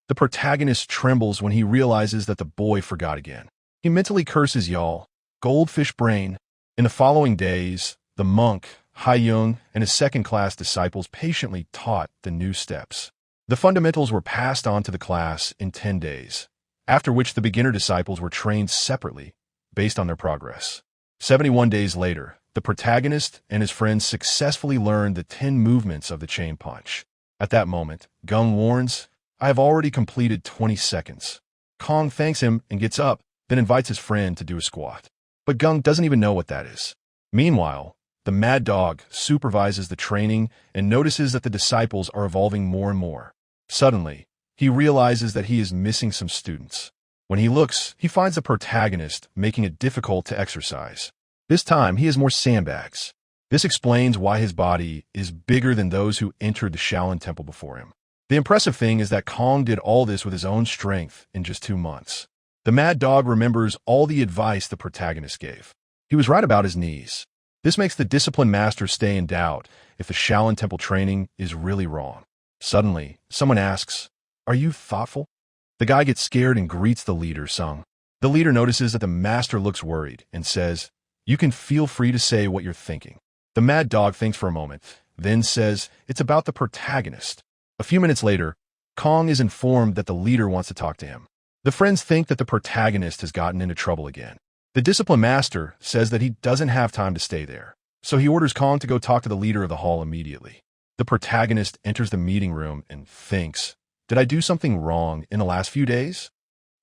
The protagonist trembles when he realizes that the boy forgot again. He mentally curses Yal, "Goldfish brain." In the following days, the monk, Haiyung, and his second-class disciples patiently taught the new steps. The fundamentals were passed on to the class in 10 days, after which the beginner disciples were trained separately, based on their progress. 71 days later, the protagonist and his friends successfully learned the 10 movements of the chain punch. At that moment, Gung warns, "I have already completed 20 seconds. Kong thanks him and gets up, then invites his friend to do a squat. But Gung doesn't even know what that is. Meanwhile, the mad dog supervises the training and notices that the disciples are evolving more and more. Suddenly, he realizes that he is missing some students. When he looks, he finds the protagonist making it difficult to exercise. This time, he has more sandbags. This explains why his body is bigger than those who entered the Shaolin Temple before him. The impressive thing is that Kong did all this with his own strength in just 2 months. The mad dog remembers all the advice the protagonist gave. He was right about his knees. This makes the discipline master stay in doubt if the Shaolin Temple training is really wrong. Suddenly, someone asks, "Are you thoughtful?" The guy gets scared and greets the leader, Sung. The leader notices that the master looks worried and says, "You can feel free to say what you're thinking." The mad dog thinks for a moment, then says, "It's about the protagonist." A few minutes later, Kong is informed that the leader wants to talk to him. The friends think that the protagonist has gotten into trouble again. The discipline master says that he doesn't have time to stay there, so he orders Kong to go talk to the leader of the hall immediately. The protagonist enters the meeting room and thinks, "Did I do something wrong in the last few days?"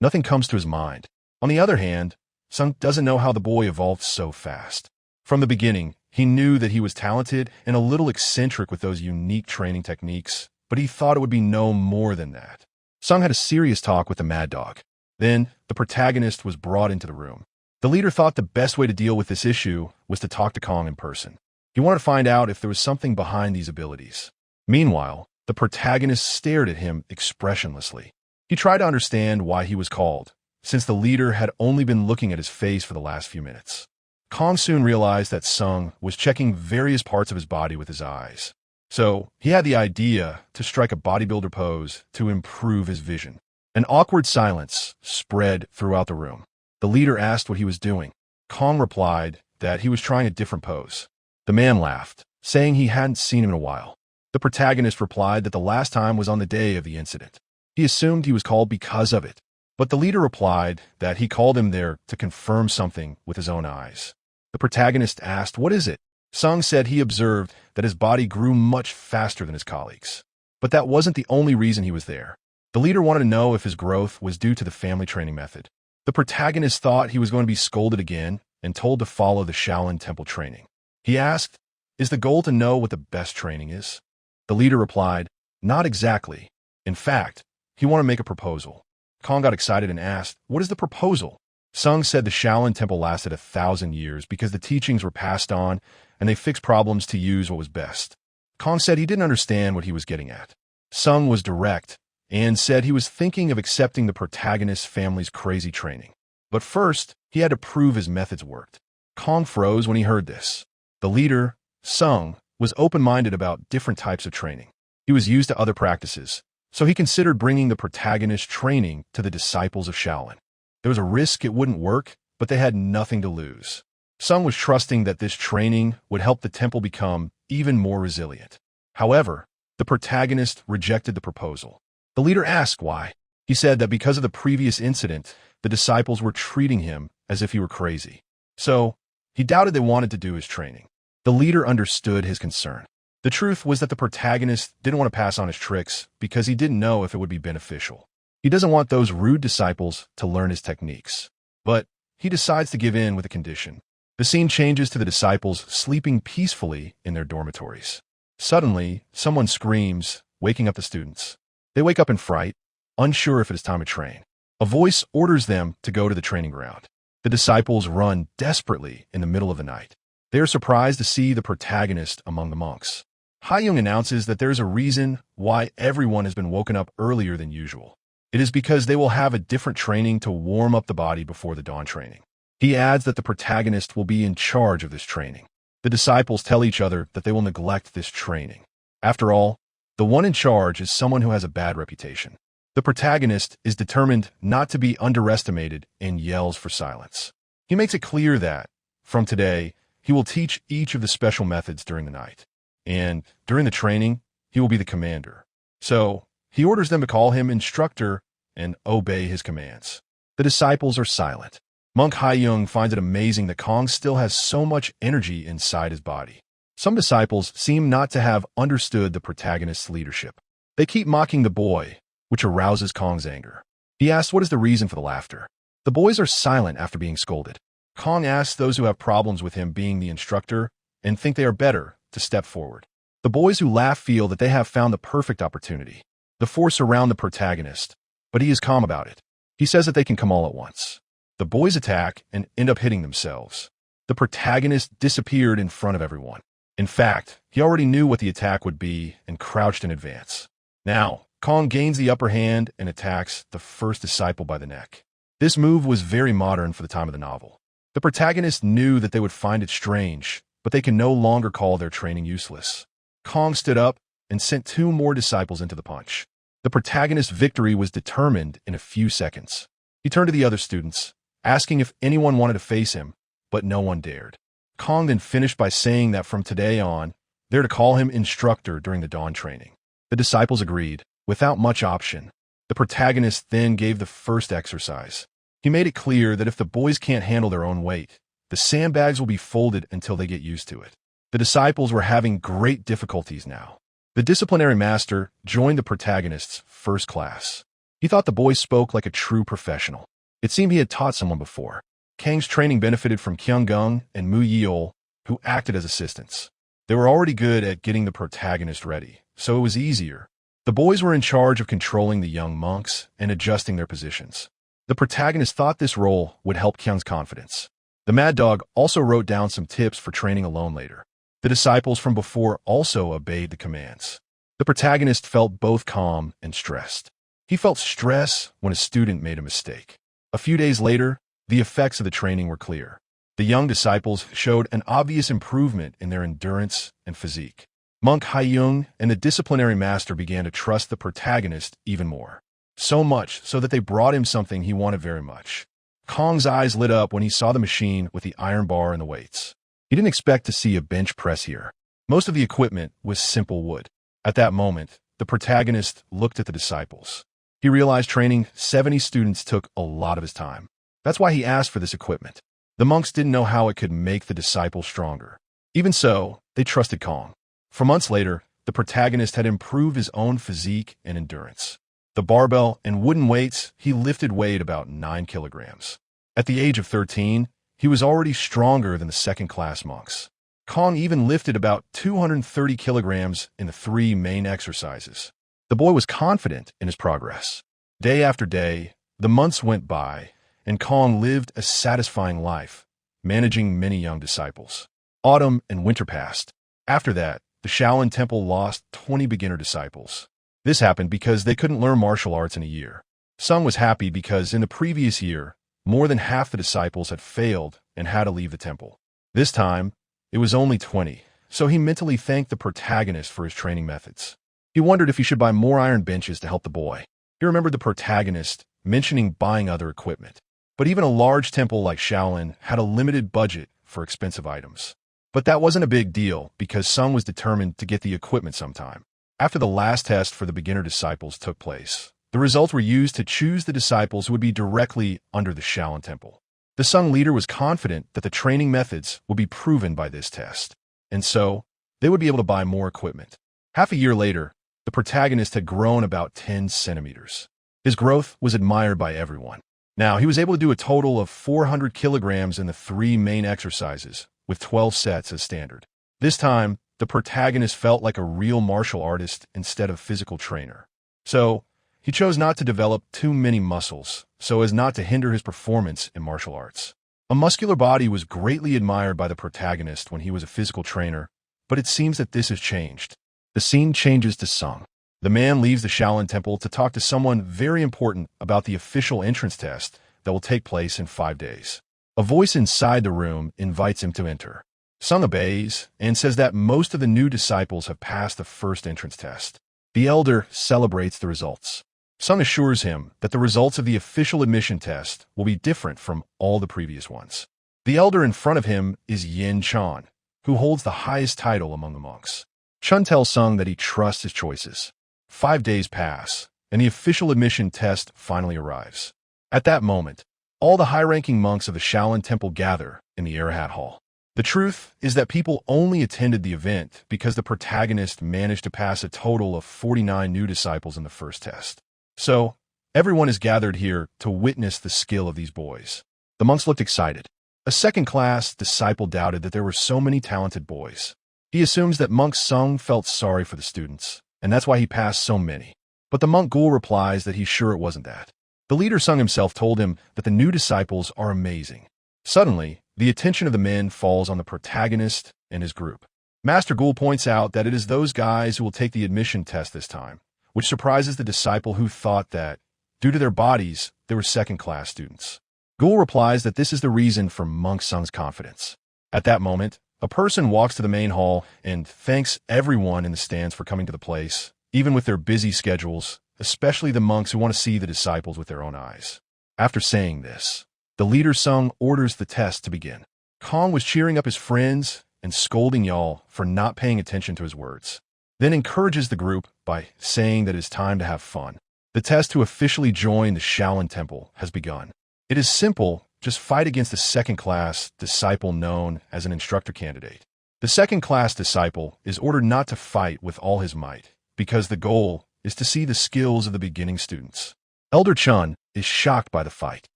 Nothing comes to his mind. On the other hand, Sung doesn't know how the boy evolved so fast. From the beginning, he knew that he was talented and a little eccentric with those unique training techniques, but he thought it would be no more than that. Sung had a serious talk with the mad dog. Then, the protagonist was brought into the room. The leader thought the best way to deal with this issue was to talk to Kong in person. He wanted to find out if there was something behind these abilities. Meanwhile, the protagonist stared at him expressionlessly. He tried to understand why he was called, since the leader had only been looking at his face for the last few minutes. Kong soon realized that Sung was checking various parts of his body with his eyes. So, he had the idea to strike a bodybuilder pose to improve his vision. An awkward silence spread throughout the room. The leader asked what he was doing. Kong replied that he was trying a different pose. The man laughed, saying he hadn't seen him in a while. The protagonist replied that the last time was on the day of the incident. He assumed he was called because of it, but the leader replied that he called him there to confirm something with his own eyes. The protagonist asked, "What is it?" Sung said he observed that his body grew much faster than his colleagues. But that wasn't the only reason he was there. The leader wanted to know if his growth was due to the family training method. The protagonist thought he was going to be scolded again and told to follow the Shaolin Temple training. He asked, "Is the goal to know what the best training is?" The leader replied, "Not exactly. In fact, he wanted to make a proposal." Kong got excited and asked, "What is the proposal?" Sung said the Shaolin Temple lasted 1,000 years because the teachings were passed on and they fixed problems to use what was best. Kong said he didn't understand what he was getting at. Sung was direct and said he was thinking of accepting the protagonist's family's crazy training. But first, he had to prove his methods worked. Kong froze when he heard this. The leader, Sung, was open-minded about different types of training. He was used to other practices, so he considered bringing the protagonist's training to the disciples of Shaolin. There was a risk it wouldn't work, but they had nothing to lose. Sung was trusting that this training would help the temple become even more resilient. However, the protagonist rejected the proposal. The leader asked why. He said that because of the previous incident, the disciples were treating him as if he were crazy. So, he doubted they wanted to do his training. The leader understood his concern. The truth was that the protagonist didn't want to pass on his tricks because he didn't know if it would be beneficial. He doesn't want those rude disciples to learn his techniques. But he decides to give in with a condition. The scene changes to the disciples sleeping peacefully in their dormitories. Suddenly, someone screams, waking up the students. They wake up in fright, unsure if it is time to train. A voice orders them to go to the training ground. The disciples run desperately in the middle of the night. They are surprised to see the protagonist among the monks. Hae-young announces that there is a reason why everyone has been woken up earlier than usual. It is because they will have a different training to warm up the body before the dawn training. He adds that the protagonist will be in charge of this training. The disciples tell each other that they will neglect this training. After all, the one in charge is someone who has a bad reputation. The protagonist is determined not to be underestimated and yells for silence. He makes it clear that, from today, he will teach each of the special methods during the night. And during the training, he will be the commander. So, he orders them to call him instructor and obey his commands. The disciples are silent. Monk Hae-young finds it amazing that Kong still has so much energy inside his body. Some disciples seem not to have understood the protagonist's leadership. They keep mocking the boy, which arouses Kong's anger. He asks what is the reason for the laughter. The boys are silent after being scolded. Kong asks those who have problems with him being the instructor and think they are better to step forward. The boys who laugh feel that they have found the perfect opportunity. The four surround the protagonist, but he is calm about it. He says that they can come all at once. The boys attack and end up hitting themselves. The protagonist disappeared in front of everyone. In fact, he already knew what the attack would be and crouched in advance. Now, Kong gains the upper hand and attacks the first disciple by the neck. This move was very modern for the time of the novel. The protagonist knew that they would find it strange, but they can no longer call their training useless. Kong stood up and sent two more disciples into the punch. The protagonist's victory was determined in a few seconds. He turned to the other students, asking if anyone wanted to face him, but no one dared. Kong then finished by saying that from today on, they're to call him instructor during the dawn training. The disciples agreed, without much option. The protagonist then gave the first exercise. He made it clear that if the boys can't handle their own weight, the sandbags will be folded until they get used to it. The disciples were having great difficulties now. The disciplinary master joined the protagonist's first class. He thought the boys spoke like a true professional. It seemed he had taught someone before. Kang's training benefited from Kyung-gung and Mu Yeol, who acted as assistants. They were already good at getting the protagonist ready, so it was easier. The boys were in charge of controlling the young monks and adjusting their positions. The protagonist thought this role would help Kyung's confidence. The Mad Dog also wrote down some tips for training alone later. The disciples from before also obeyed the commands. The protagonist felt both calm and stressed. He felt stress when a student made a mistake. A few days later, the effects of the training were clear. The young disciples showed an obvious improvement in their endurance and physique. Monk Hae-young and the disciplinary master began to trust the protagonist even more. So much so that they brought him something he wanted very much. Kong's eyes lit up when he saw the machine with the iron bar and the weights. He didn't expect to see a bench press here. Most of the equipment was simple wood. At that moment, the protagonist looked at the disciples. He realized training 70 students took a lot of his time. That's why he asked for this equipment. The monks didn't know how it could make the disciples stronger. Even so, they trusted Kong. For months later, the protagonist had improved his own physique and endurance. The barbell and wooden weights he lifted weighed about 9 kilograms. At the age of 13, he was already stronger than the second-class monks. Kong even lifted about 230 kilograms in the 3 main exercises. The boy was confident in his progress. Day after day, the months went by, and Kong lived a satisfying life, managing many young disciples. Autumn and winter passed. After that, the Shaolin Temple lost 20 beginner disciples. This happened because they couldn't learn martial arts in a year. Sung was happy because in the previous year, more than half the disciples had failed and had to leave the temple. This time, it was only 20, so he mentally thanked the protagonist for his training methods. He wondered if he should buy more iron benches to help the boy. He remembered the protagonist mentioning buying other equipment. But even a large temple like Shaolin had a limited budget for expensive items. But that wasn't a big deal because Sung was determined to get the equipment sometime. After the last test for the beginner disciples took place, the results were used to choose the disciples who would be directly under the Shaolin Temple. The Sung leader was confident that the training methods would be proven by this test, and so they would be able to buy more equipment. Half a year later, the protagonist had grown about 10 centimeters. His growth was admired by everyone. Now, he was able to do a total of 400 kilograms in the 3 main exercises, with 12 sets as standard. This time, the protagonist felt like a real martial artist instead of physical trainer. So, he chose not to develop too many muscles so as not to hinder his performance in martial arts. A muscular body was greatly admired by the protagonist when he was a physical trainer, but it seems that this has changed. The scene changes to Sung. The man leaves the Shaolin Temple to talk to someone very important about the official entrance test that will take place in 5 days. A voice inside the room invites him to enter. Sung obeys and says that most of the new disciples have passed the first entrance test. The elder celebrates the results. Sung assures him that the results of the official admission test will be different from all the previous ones. The elder in front of him is Yin Chan, who holds the highest title among the monks. Chun tells Sung that he trusts his choices. 5 days pass, and the official admission test finally arrives. At that moment, all the high-ranking monks of the Shaolin Temple gather in the Arahat Hall. The truth is that people only attended the event because the protagonist managed to pass a total of 49 new disciples in the first test. So, everyone is gathered here to witness the skill of these boys. The monks looked excited. A second-class disciple doubted that there were so many talented boys. He assumes that monk Sung felt sorry for the students, and that's why he passed so many. But the monk Ghoul replies that he's sure it wasn't that. The leader Sung himself told him that the new disciples are amazing. Suddenly, the attention of the men falls on the protagonist and his group. Master Ghoul points out that it is those guys who will take the admission test this time, which surprises the disciple who thought that, due to their bodies, they were second-class students. Ghoul replies that this is the reason for Monk Sung's confidence. At that moment, a person walks to the main hall and thanks everyone in the stands for coming to the place, even with their busy schedules, especially the monks who want to see the disciples with their own eyes. After saying this, the leader Sung orders the test to begin. Kong was cheering up his friends and scolding Y'all for not paying attention to his words, then encourages the group by saying that it is time to have fun. The test to officially join the Shaolin Temple has begun. It is simple, just fight against the second-class disciple known as an instructor candidate. The second-class disciple is ordered not to fight with all his might, because the goal is to see the skills of the beginning students. Elder Chun is shocked by the fight.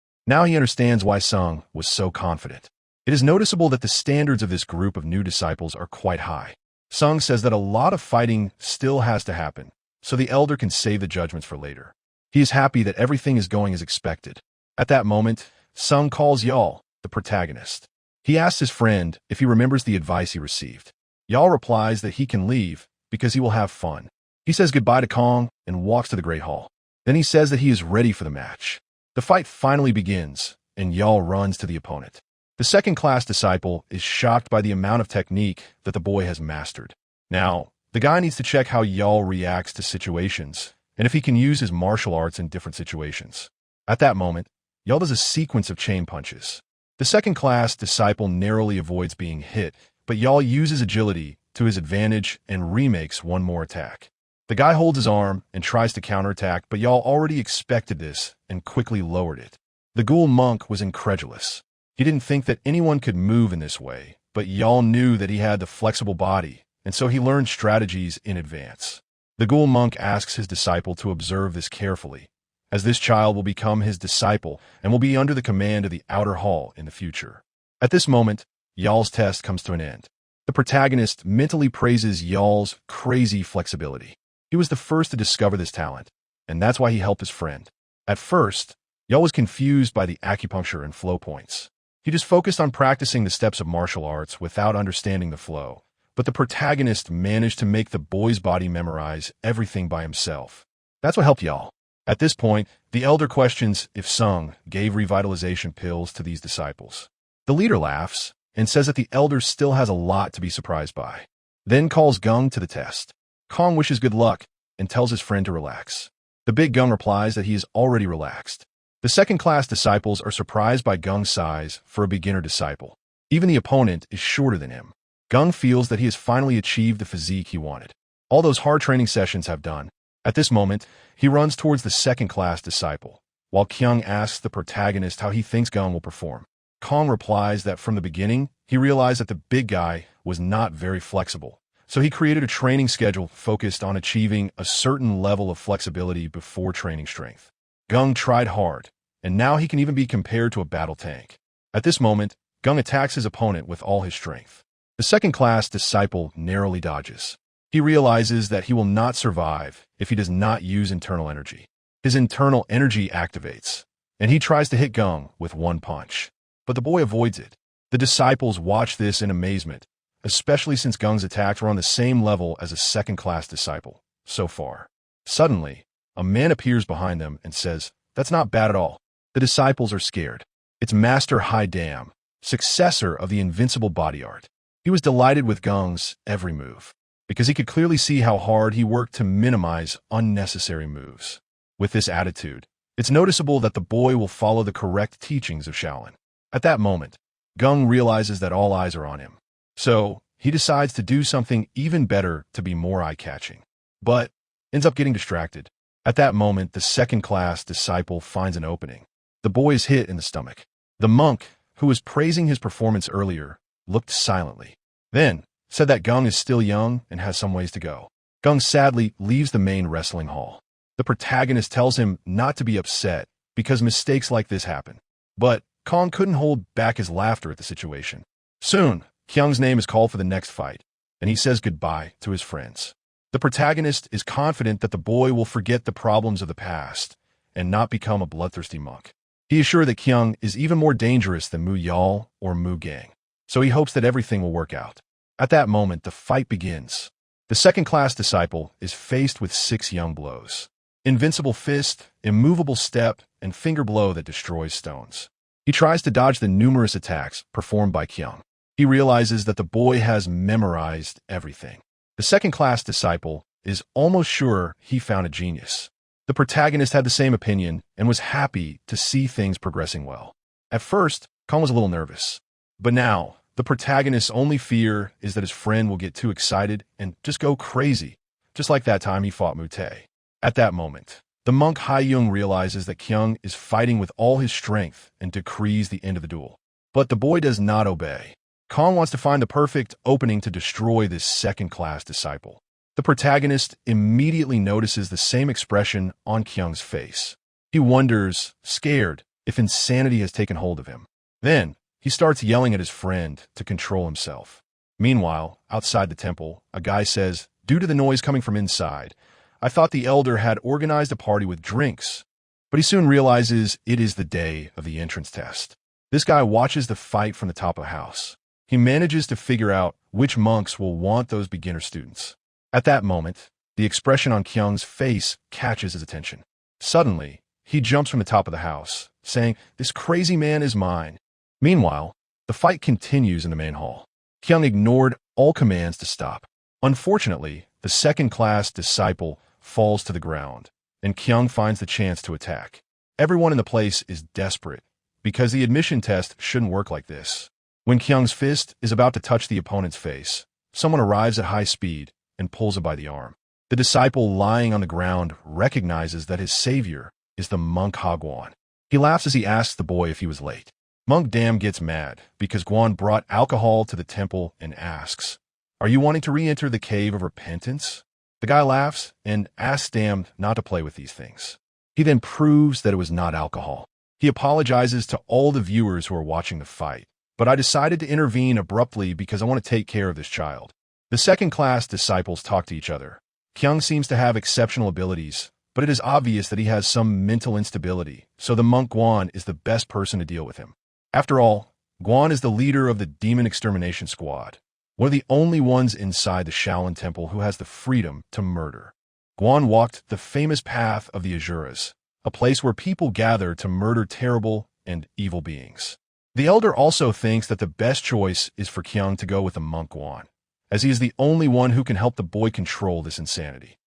Now he understands why Sung was so confident. It is noticeable that the standards of this group of new disciples are quite high. Sung says that a lot of fighting still has to happen, so the elder can save the judgments for later. He is happy that everything is going as expected. At that moment, Sung calls Y'all, the protagonist. He asks his friend if he remembers the advice he received. Y'all replies that he can leave because he will have fun. He says goodbye to Kong and walks to the Great Hall. Then he says that he is ready for the match. The fight finally begins, and Y'all runs to the opponent. The second-class disciple is shocked by the amount of technique that the boy has mastered. Now, the guy needs to check how Y'all reacts to situations, and if he can use his martial arts in different situations. At that moment, Y'all does a sequence of chain punches. The second-class disciple narrowly avoids being hit, but Y'all uses agility to his advantage and remakes one more attack. The guy holds his arm and tries to counterattack, but Y'all already expected this and quickly lowered it. The ghoul monk was incredulous. He didn't think that anyone could move in this way, but Y'all knew that he had the flexible body, and so he learned strategies in advance. The ghoul monk asks his disciple to observe this carefully, as this child will become his disciple and will be under the command of the outer hall in the future. At this moment, Y'all's test comes to an end. The protagonist mentally praises Y'all's crazy flexibility. He was the first to discover this talent, and that's why he helped his friend. At first, Y'all was confused by the acupuncture and flow points. He just focused on practicing the steps of martial arts without understanding the flow, but the protagonist managed to make the boy's body memorize everything by himself. That's what helped Y'all. At this point, the elder questions if Sung gave revitalization pills to these disciples. The leader laughs and says that the elder still has a lot to be surprised by, then calls Gung to the test. Kong wishes good luck and tells his friend to relax. The big Gung replies that he is already relaxed. The second-class disciples are surprised by Gung's size for a beginner disciple. Even the opponent is shorter than him. Gung feels that he has finally achieved the physique he wanted. All those hard training sessions have done. At this moment, he runs towards the second-class disciple, while Kyung asks the protagonist how he thinks Gung will perform. Kong replies that from the beginning, he realized that the big guy was not very flexible, so he created a training schedule focused on achieving a certain level of flexibility before training strength. Gung tried hard, and now he can even be compared to a battle tank. At this moment, Gung attacks his opponent with all his strength. The second-class disciple narrowly dodges. He realizes that he will not survive if he does not use internal energy. His internal energy activates, and he tries to hit Gung with one punch. but the boy avoids it. The disciples watch this in amazement, especially since Gung's attacks were on the same level as a second-class disciple so far. Suddenly, a man appears behind them and says, "That's not bad at all." The disciples are scared. It's Master Hai Dam, successor of the invincible body art. He was delighted with Gung's every move, because he could clearly see how hard he worked to minimize unnecessary moves. With this attitude, it's noticeable that the boy will follow the correct teachings of Shaolin. At that moment, Gung realizes that all eyes are on him. So, he decides to do something even better to be more eye-catching, but ends up getting distracted. At that moment, the second-class disciple finds an opening. The boy is hit in the stomach. The monk, who was praising his performance earlier, looked silently. Then, said that Gung is still young and has some ways to go. Gung sadly leaves the main wrestling hall. The protagonist tells him not to be upset because mistakes like this happen. But Kong couldn't hold back his laughter at the situation. Soon, Kyung's name is called for the next fight, and he says goodbye to his friends. The protagonist is confident that the boy will forget the problems of the past and not become a bloodthirsty monk. He is sure that Kyung is even more dangerous than Mu Yal or Mu Gang, so he hopes that everything will work out. At that moment, the fight begins. The second-class disciple is faced with 6 young blows. Invincible fist, immovable step, and finger blow that destroys stones. He tries to dodge the numerous attacks performed by Kyung. He realizes that the boy has memorized everything. The second-class disciple is almost sure he found a genius. The protagonist had the same opinion and was happy to see things progressing well. At first, Kong was a little nervous. But now, the protagonist's only fear is that his friend will get too excited and just go crazy, just like that time he fought Mu Tae. At that moment, the monk Hai Yung realizes that Kyung is fighting with all his strength and decrees the end of the duel. But the boy does not obey. Kong wants to find the perfect opening to destroy this second-class disciple. The protagonist immediately notices the same expression on Kyung's face. He wonders, scared, if insanity has taken hold of him. Then, he starts yelling at his friend to control himself. Meanwhile, outside the temple, a guy says, "Due to the noise coming from inside, I thought the elder had organized a party with drinks." But he soon realizes it is the day of the entrance test. This guy watches the fight from the top of the house. He manages to figure out which monks will want those beginner students. At that moment, the expression on Kyung's face catches his attention. Suddenly, he jumps from the top of the house, saying, "This crazy man is mine." Meanwhile, the fight continues in the main hall. Kyung ignored all commands to stop. Unfortunately, the second-class disciple falls to the ground, and Kyung finds the chance to attack. Everyone in the place is desperate, because the admission test shouldn't work like this. When Kyung's fist is about to touch the opponent's face, someone arrives at high speed and pulls him by the arm. The disciple lying on the ground recognizes that his savior is the monk Ha Guan. He laughs as he asks the boy if he was late. Monk Dam gets mad because Guan brought alcohol to the temple and asks, "Are you wanting to re-enter the cave of repentance?" The guy laughs and asks Dam not to play with these things. He then proves that it was not alcohol. He apologizes to all the viewers who are watching the fight, but I decided to intervene abruptly because I want to take care of this child. The second-class disciples talk to each other. Kyung seems to have exceptional abilities, but it is obvious that he has some mental instability, so the monk Guan is the best person to deal with him. After all, Guan is the leader of the Demon Extermination Squad, one of the only ones inside the Shaolin Temple who has the freedom to murder. Guan walked the famous path of the Asuras, a place where people gather to murder terrible and evil beings. The elder also thinks that the best choice is for Kyung to go with the monk Guan, as he is the only one who can help the boy control this insanity.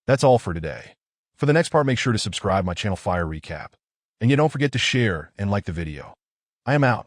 That's all for today. For the next part, make sure to subscribe my channel Fire Recap. And you don't forget to share and like the video. I am out.